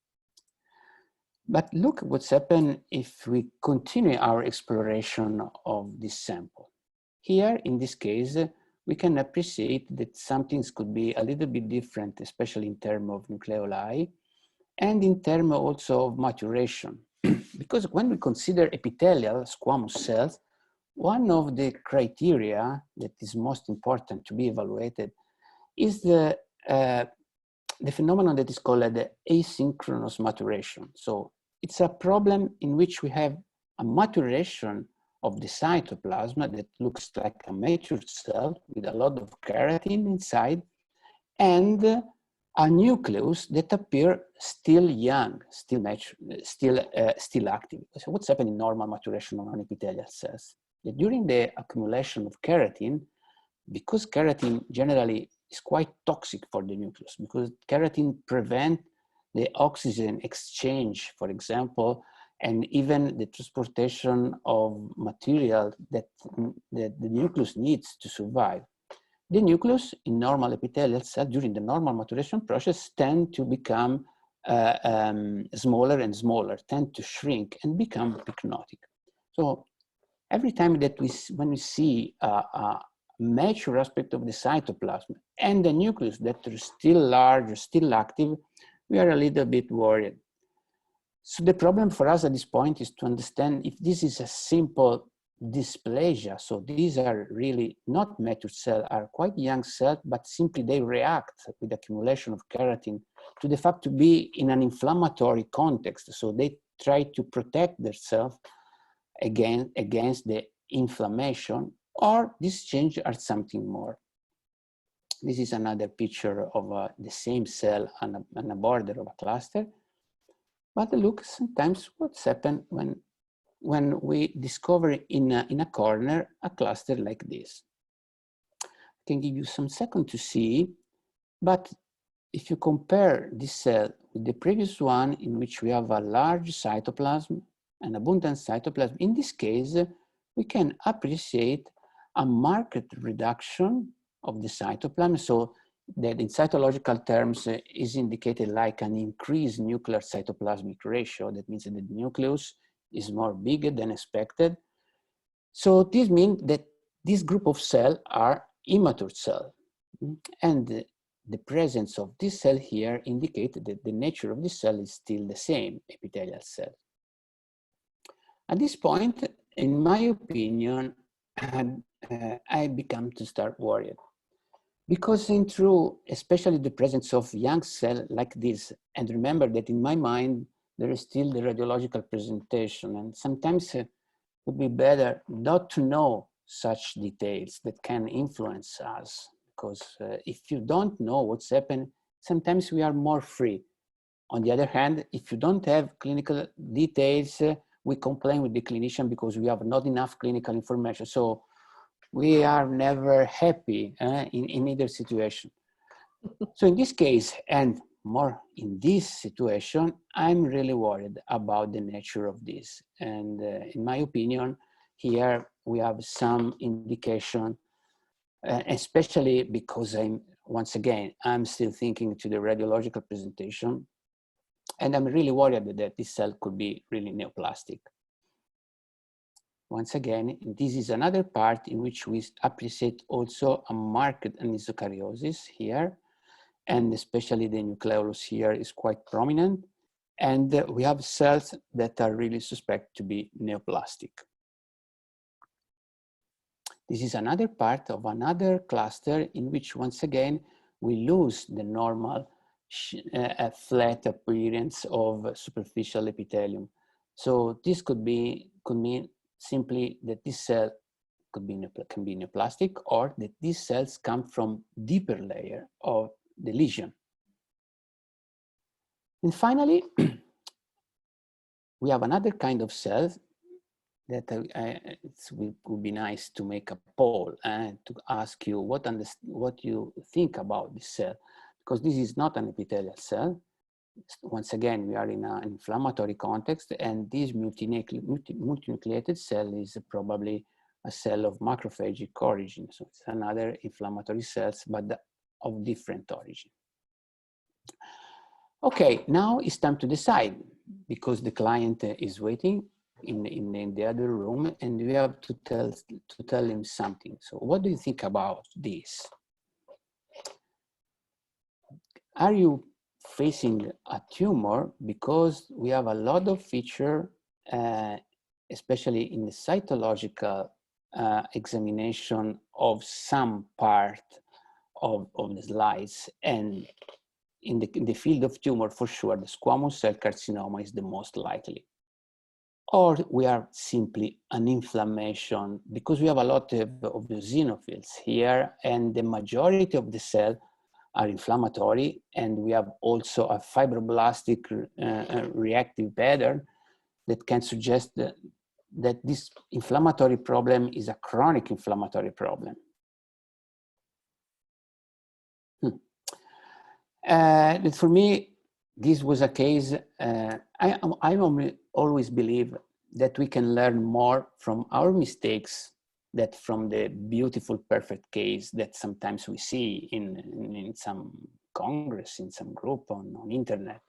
But look what's happened if we continue our exploration of this sample. Here, in this case, we can appreciate that some things could be a little bit different, especially in terms of nucleoli and in terms also of maturation. Because when we consider epithelial squamous cells, one of the criteria that is most important to be evaluated is the phenomenon that is called the asynchronous maturation. So it's a problem in which we have a maturation of the cytoplasm that looks like a mature cell with a lot of keratin inside, and a nucleus that appear still young, still mature, still active. So what's happening in normal maturation of epithelial cells? That during the accumulation of keratin, because keratin generally is quite toxic for the nucleus, because keratin prevents the oxygen exchange, for example, and even the transportation of material that the nucleus needs to survive. The nucleus in normal epithelial cells during the normal maturation process tend to become smaller and smaller, tend to shrink and become pycnotic. So every time that when we see a mature aspect of the cytoplasm and the nucleus that are still large, still active, we are a little bit worried. So the problem for us at this point is to understand if this is a simple dysplasia. So these are really not mature cells, are quite young cells, but simply they react with accumulation of keratin to the fact to be in an inflammatory context. So they try to protect themselves against the inflammation, or this change are something more. This is another picture of the same cell on a border of a cluster. But look sometimes what's happened when we discover in a corner a cluster like this. I can give you some seconds to see, but if you compare this cell with the previous one in which we have a large cytoplasm, an abundant cytoplasm, in this case, we can appreciate a marked reduction of the cytoplasm, so that in cytological terms is indicated like an increased nuclear cytoplasmic ratio. That means that the nucleus is more bigger than expected. So this means that this group of cells are immature cells. And the presence of this cell here indicates that the nature of this cell is still the same, epithelial cell. At this point, in my opinion, I become to start worried. Because in truth, especially the presence of young cell like this, and remember that in my mind, there is still the radiological presentation, and sometimes it would be better not to know such details that can influence us, because if you don't know what's happened, sometimes we are more free. On the other hand, if you don't have clinical details, we complain with the clinician because we have not enough clinical information. So we are never happy in either situation. So in this case, and more in this situation, I'm really worried about the nature of this. And in my opinion, here we have some indication, especially because once again, I'm still thinking to the radiological presentation, and I'm really worried that this cell could be really neoplastic. Once again, this is another part in which we appreciate also a marked anisokaryosis here, and especially the nucleolus here is quite prominent. And we have cells that are really suspect to be neoplastic. This is another part of another cluster in which, once again, we lose the normal flat appearance of superficial epithelium. So this could mean simply that this cell can be neoplastic, or that these cells come from deeper layer of the lesion. And finally, we have another kind of cells that it would be nice to make a poll and to ask you what you think about this cell, because this is not an epithelial cell. Once again, we are in an inflammatory context, and this multinucleated cell is probably a cell of macrophagic origin. So it's another inflammatory cells, but of different origin. Okay, now it's time to decide, because the client is waiting in the other room, and we have to tell him something. So what do you think about this? Are you facing a tumor? Because we have a lot of feature, especially in the cytological examination of some part of the slides, and in the field of tumor, for sure, the squamous cell carcinoma is the most likely. Or we are simply an inflammation, because we have a lot of the eosinophils here, and the majority of the cells are inflammatory, and we have also a fibroblastic reactive pattern that can suggest that this inflammatory problem is a chronic inflammatory problem. For me, this was a case, I always believe that we can learn more from our mistakes than from the beautiful, perfect case that sometimes we see in some congress, in some group on internet.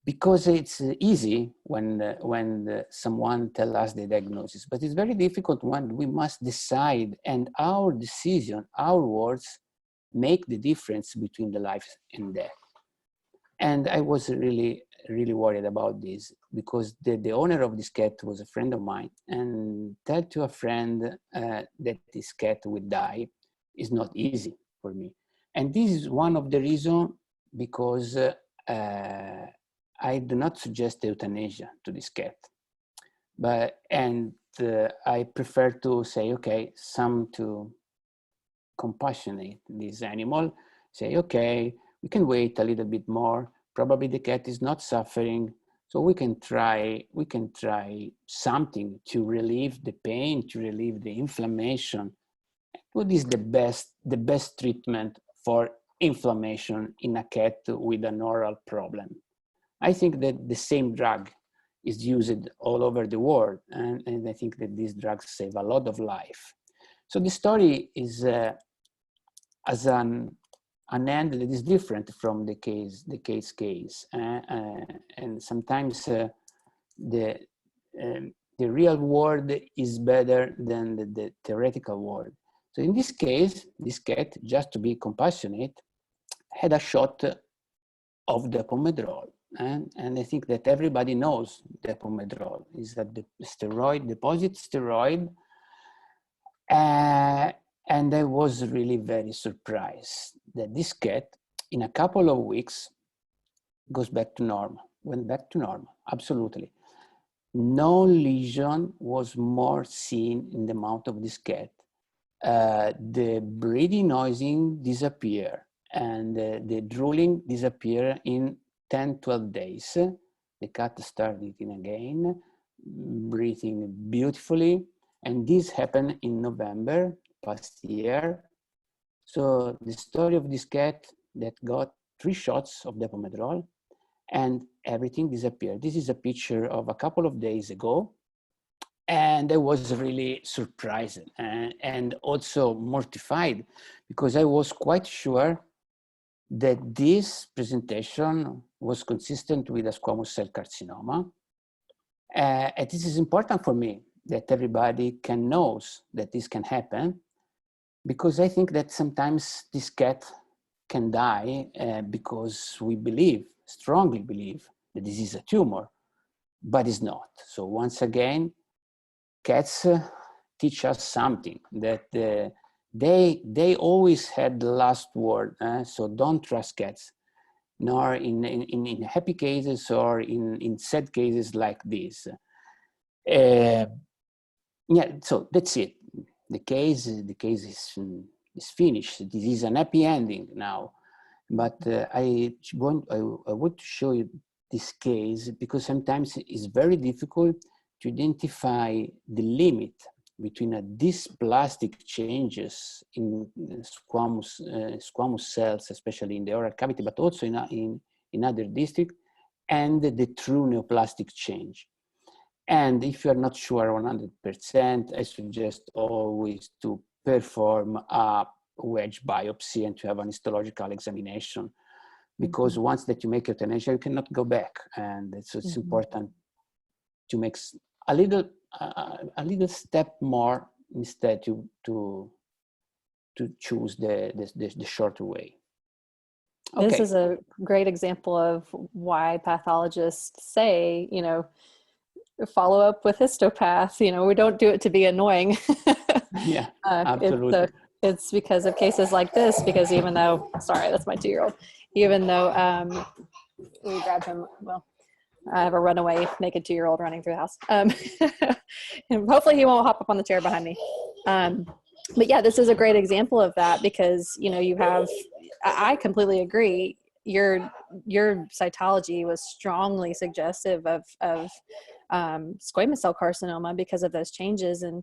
Because it's easy when someone tells us the diagnosis, but it's very difficult when we must decide, and our decision, our words, make the difference between the life and death. And I was really really worried about this, because the owner of this cat was a friend of mine, and tell to a friend that this cat would die is not easy for me. And this is one of the reasons, because I do not suggest euthanasia to this cat, I prefer to say, okay, some to compassionate this animal, say, okay, we can wait a little bit more. Probably the cat is not suffering, so we can try something to relieve the pain, to relieve the inflammation. What is the best treatment for inflammation in a cat with an oral problem? I think that the same drug is used all over the world, and I think that these drugs save a lot of life. So the story is as an end that is different from the case, and sometimes the real world is better than the theoretical world. So in this case, this cat, just to be compassionate, had a shot of depomedrol. And I think that everybody knows depomedrol is a steroid, deposit steroid. And I was really very surprised that this cat, in a couple of weeks, went back to normal, absolutely. No lesion was more seen in the mouth of this cat. The breathing noising disappeared, and the drooling disappeared in 10, 12 days. The cat started eating again, breathing beautifully, and this happened in November past year. So the story of this cat that got 3 shots of depomedrol and everything disappeared. This is a picture of a couple of days ago. And I was really surprised and also mortified, because I was quite sure that this presentation was consistent with a squamous cell carcinoma. And this is important for me, that everybody can know that this can happen, because I think that sometimes this cat can die because we strongly believe that this is a tumor, but it's not. So once again, cats teach us something, that they always had the last word. So don't trust cats, nor in happy cases or in sad cases like this. Yeah, so that's it. The case is finished. This is an happy ending now. But I want to show you this case, because sometimes it's very difficult to identify the limit between dysplastic changes in squamous cells, especially in the oral cavity, but also in other districts, and the true neoplastic change. And if you're not sure 100%, I suggest always to perform a wedge biopsy and to have an histological examination, because once that you make euthanasia, you cannot go back. And so it's important to make a little step more instead to choose the shorter way. Okay. This is a great example of why pathologists say, follow up with histopath. We don't do it to be annoying. Yeah, absolutely. It's because of cases like this, because even though, sorry, that's my 2-year-old, even though, we grab him, well, I have a runaway naked 2-year-old running through the house. And hopefully he won't hop up on the chair behind me. But yeah, this is a great example of that, because, you have, I completely agree. Your cytology was strongly suggestive of squamous cell carcinoma because of those changes. And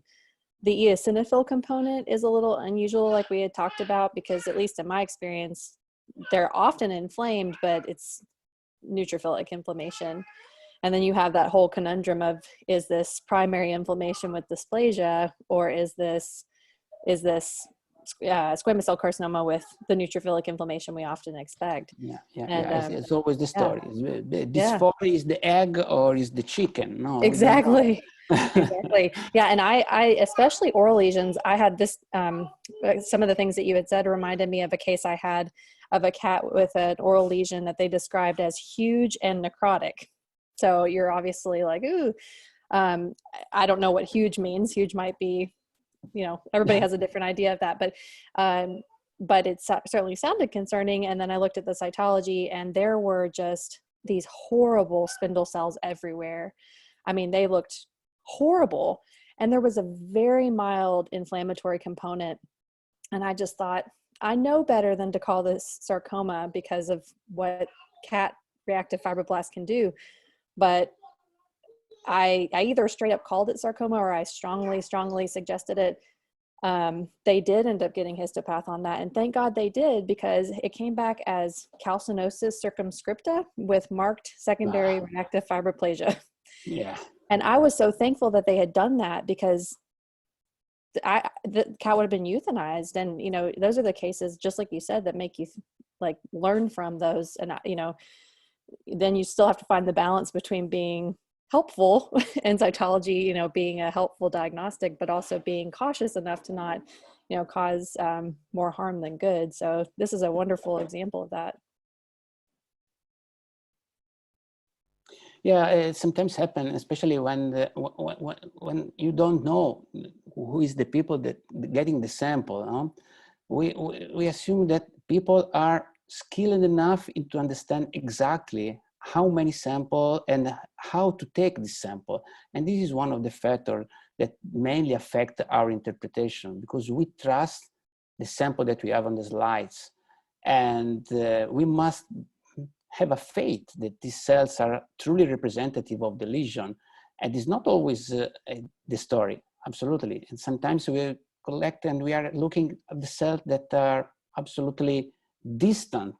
the eosinophil component is a little unusual, like we had talked about, because at least in my experience, they're often inflamed, but it's neutrophilic inflammation. And then you have that whole conundrum of, is this primary inflammation with dysplasia, or is this squamous cell carcinoma with the neutrophilic inflation we often expect? It's always the story. Dysphoria is the egg or is the chicken? No, exactly. Exactly. Yeah. And I especially oral lesions, I had this, some of the things that you had said reminded me of a case I had of a cat with an oral lesion that they described as huge and necrotic. So you're obviously like, ooh, I don't know what huge means. Huge might be, you know, everybody has a different idea of that, but it certainly sounded concerning. And then I looked at the cytology, and there were just these horrible spindle cells everywhere. I mean, they looked horrible. And there was a very mild inflammatory component. And I just thought, I know better than to call this sarcoma because of what cat reactive fibroblasts can do. But I either straight up called it sarcoma, or I strongly suggested it. They did end up getting histopath on that. And thank God they did, because it came back as calcinosis circumscripta with marked secondary reactive fibroplasia. Yeah. And I was so thankful that they had done that, because the cat would have been euthanized. And, you know, those are the cases, just like you said, that make you like learn from those. And, you know, then you still have to find the balance between being helpful in cytology, you know, being a helpful diagnostic, but also being cautious enough to not, you know, cause more harm than good. So this is a wonderful example of that. Yeah, it sometimes happen, especially when when you don't know who is the people that getting the sample. No? We assume that people are skilled enough to understand exactly how many sample and how to take this sample. And this is one of the factors that mainly affect our interpretation, because we trust the sample that we have on the slides. And we must have a faith that these cells are truly representative of the lesion. And it's not always the story, absolutely. And sometimes we collect and we are looking at the cells that are absolutely distant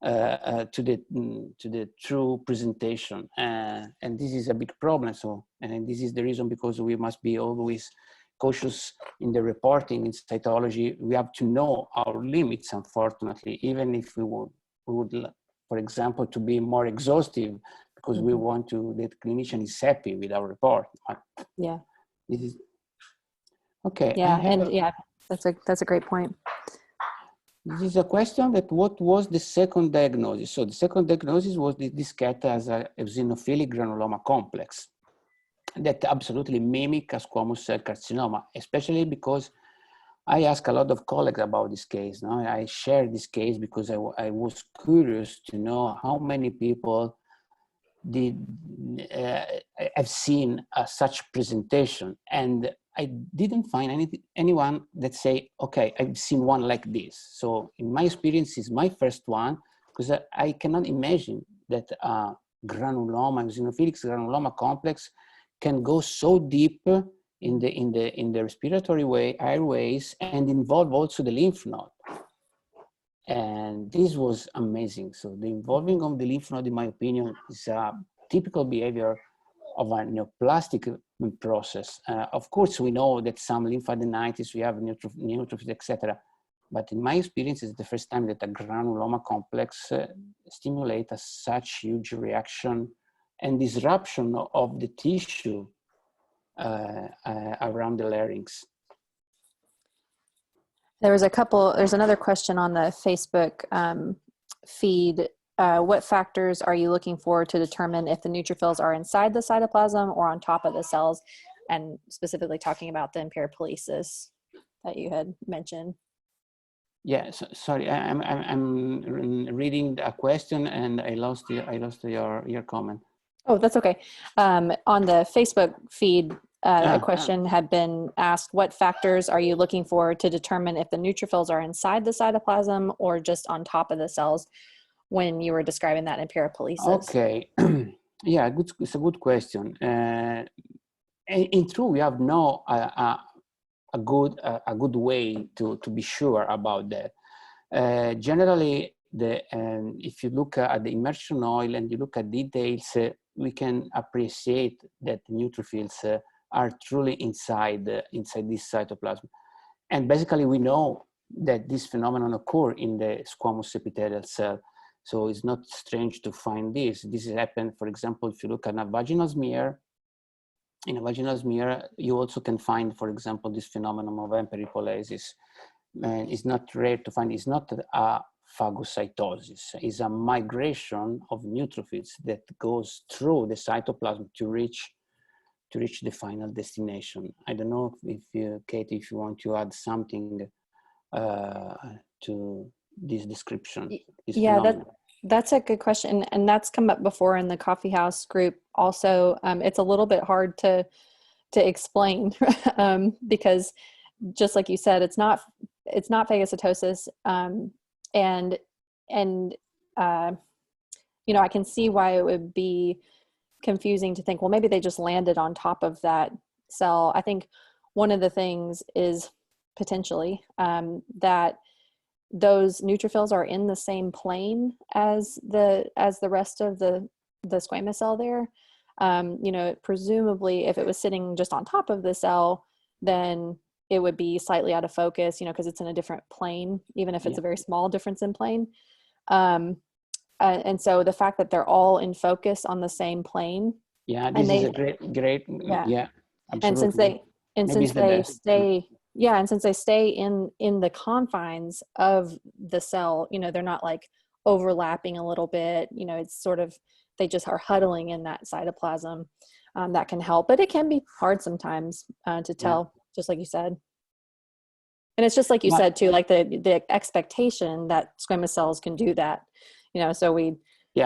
to the true presentation, and this is a big problem. So, and this is the reason, because we must be always cautious in the reporting in cytology. We have to know our limits, unfortunately, even if we would, for example, to be more exhaustive, because we want to that clinician is happy with our report. Yeah. This is okay. Yeah, and yeah, that's a great point. This is a question that what was the second diagnosis? So the second diagnosis was this cat has a eosinophilic granuloma complex that absolutely mimic a squamous cell carcinoma, especially because I ask a lot of colleagues about this case. No? I shared this case because I was curious to know how many people have seen such presentation. And I didn't find anyone that say, okay, I've seen one like this. So in my experience, it's my first one, because I cannot imagine that granuloma, eosinophilic granuloma complex can go so deep in the respiratory airways and involve also the lymph node. And this was amazing. So the involving of the lymph node, in my opinion, is a typical behavior of a neoplastic process. Of course, we know that some lymphadenitis, we have neutrophils, etc. But in my experience, it's the first time that a granuloma complex stimulates such huge reaction and disruption of the tissue around the larynx. There's another question on the Facebook feed. What factors are you looking for to determine if the neutrophils are inside the cytoplasm or on top of the cells? And specifically talking about the imperipolesis that you had mentioned. Yeah, so, sorry, I'm reading a question and I lost your comment. Oh, that's okay. On the Facebook feed, a question had been asked, what factors are you looking for to determine if the neutrophils are inside the cytoplasm or just on top of the cells when you were describing that imperipolesis? Okay, yeah, it's a good question. In truth, we have no a good way to be sure about that. Generally, if you look at the immersion oil and you look at details, we can appreciate that neutrophils are truly inside this cytoplasm. And basically, we know that this phenomenon occurs in the squamous epithelial cell. So it's not strange to find this. This has happened, for example, if you look at a vaginal smear. In a vaginal smear, you also can find, for example, this phenomenon of emperipolesis. And it's not rare to find. It's not a phagocytosis. It's a migration of neutrophils that goes through the cytoplasm to reach the final destination. I don't know if you, Kate, if you want to add something to this description. This phenomenon. That's a good question, and that's come up before in the coffee house group. Also, it's a little bit hard to explain because, just like you said, it's not phagocytosis, and you know, I can see why it would be confusing to think, well, maybe they just landed on top of that cell. I think one of the things is potentially that those neutrophils are in the same plane as the rest of the squamous cell there. You know, presumably if it was sitting just on top of the cell, then it would be slightly out of focus, you know, because it's in a different plane, even if it's a very small difference in plane. And so the fact that they're all in focus on the same plane. Yeah, this is a great, yeah, absolutely. And since they stay in the confines of the cell, you know, they're not like overlapping a little bit, you know, it's sort of, they just are huddling in that cytoplasm. That can help, but it can be hard sometimes to tell, just like you said. And it's just like you said too, like the expectation that squamous cells can do that, you know, so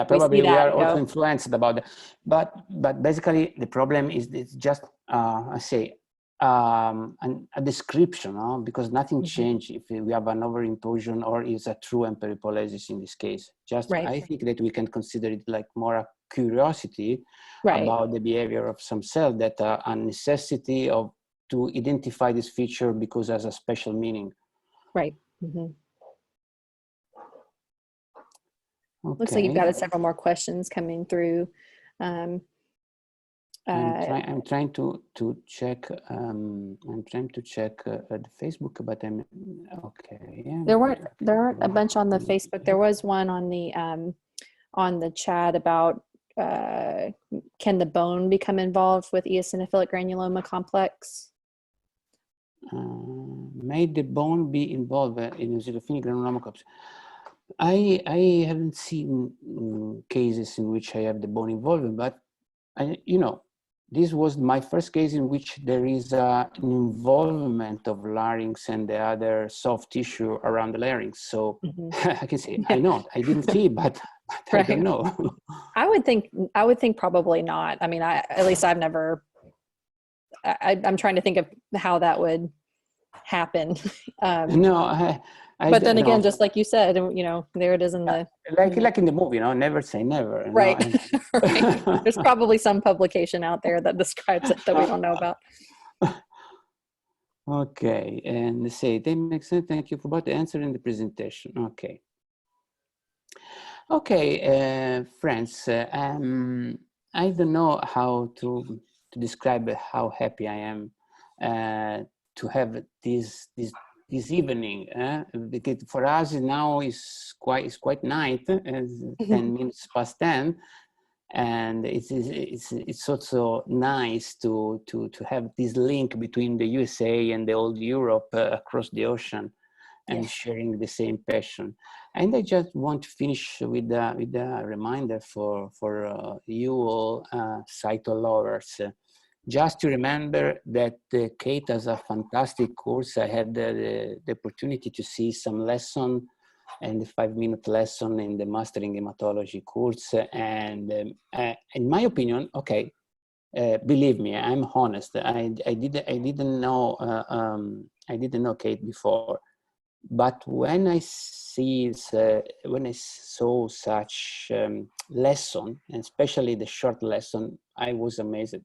probably we are also influenced about that. But basically the problem is it's just I say a description, because nothing changed if we have an overimposition or is a true emperipolesis in this case. Just I think that we can consider it like more a curiosity about the behavior of some cell, that a necessity to identify this feature because it has a special meaning. Right. Mm-hmm. Okay. Looks like you've got several more questions coming through. I'm trying to check. I'm trying to check the Facebook, but I'm okay. Yeah. There aren't a bunch on the Facebook. There was one on the chat about can the bone become involved with eosinophilic granuloma complex? May the bone be involved in eosinophilic granuloma complex? I haven't seen cases in which I have the bone involved, but you know, this was my first case in which there is an involvement of larynx and the other soft tissue around the larynx. So I can say, I know, I didn't see it, but I don't know. I would think probably not. I mean, at least I've never, I'm trying to think of how that would happen. No, but then again, just like you said, you know, there it is in the like in the movie, you know, never say never. Right. Right. There's probably some publication out there that describes it that we don't know about. Okay, and say they make sense. Thank you for the answer in the presentation. Okay. Okay, friends. I don't know how to describe how happy I am to have this evening, because for us now is quite night, 10 minutes past 10, and it's also nice to have this link between the USA and the old Europe across the ocean, and sharing the same passion. And I just want to finish with a reminder for you all cyto lovers. Just to remember that Kate has a fantastic course. I had the opportunity to see some lesson and the 5-minute lesson in the Mastering Hematology course. And in my opinion, okay, believe me, I'm honest. I didn't know Kate before, but when I saw such lesson, and especially the short lesson, I was amazed.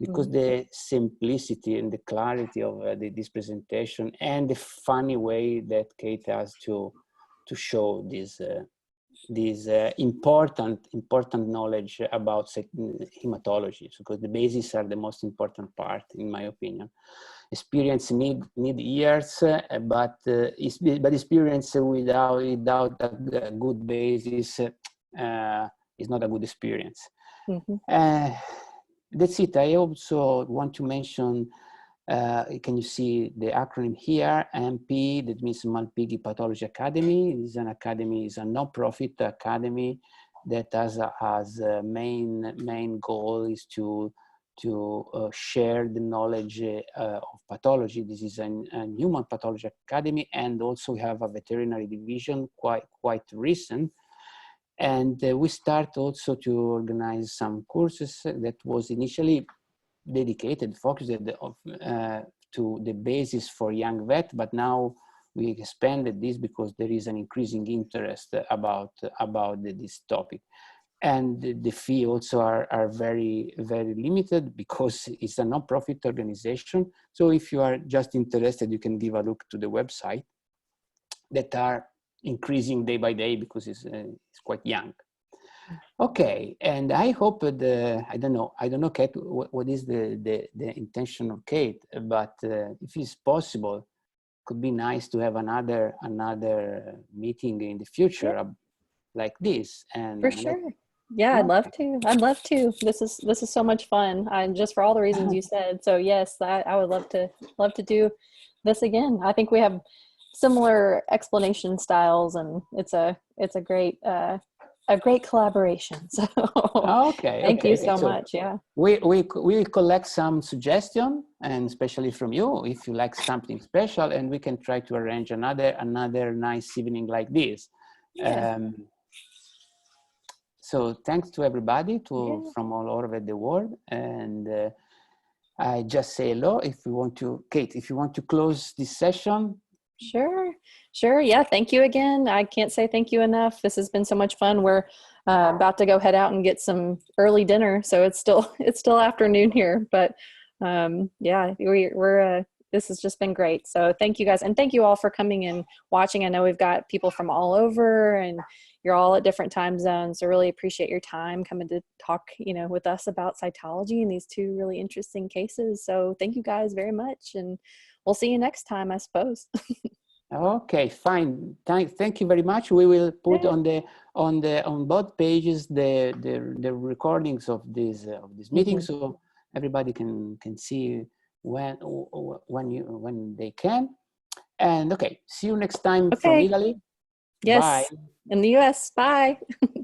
Because the simplicity and the clarity of this presentation, and the funny way that Kate has to show this important knowledge about hematology, because the bases are the most important part, in my opinion. Experience need years, but experience without a good basis is not a good experience. That's it. I also want to mention Can you see the acronym here? MP, that means Malpighi Pathology Academy. It is an academy, is a non-profit academy that has a main goal is to share the knowledge of pathology. This is a human pathology academy, and also we have a veterinary division, quite recent. And we start also to organize some courses that was initially dedicated, focused to the basis for young vet, but now we expanded this because there is an increasing interest about this topic. And the fee also are very, very limited because it's a non-profit organization. So if you are just interested, you can give a look to the website that are increasing day by day because it's quite young. Okay, and I hope I don't know, Kate, what is the intention of Kate, but if it's possible, it could be nice to have another meeting in the future like this. And for sure. Yeah, I'd love to. I'd love to. This is so much fun. Just for all the reasons you said. So yes, I would love to do this again. I think we have similar explanation styles, and it's a great collaboration. So thank you so much. Yeah. We collect some suggestion, and especially from you, if you like something special, and we can try to arrange another nice evening like this. Yeah. So thanks to everybody from all over the world, and I just say hello. If you want to, Kate, if you want to close this session. Sure. Yeah. Thank you again. I can't say thank you enough. This has been so much fun. We're about to go head out and get some early dinner. So it's still afternoon here, but yeah, we're this has just been great. So thank you guys. And thank you all for coming and watching. I know we've got people from all over, and you're all at different time zones. So really appreciate your time coming to talk, with us about cytology and these two really interesting cases. So thank you guys very much. And we'll see you next time, I suppose. Okay, fine. Thank you very much. We will put on both pages the recordings of this meeting, so everybody can see when they can. And okay, see you next time from Italy. Yes. Bye. In the US. Bye.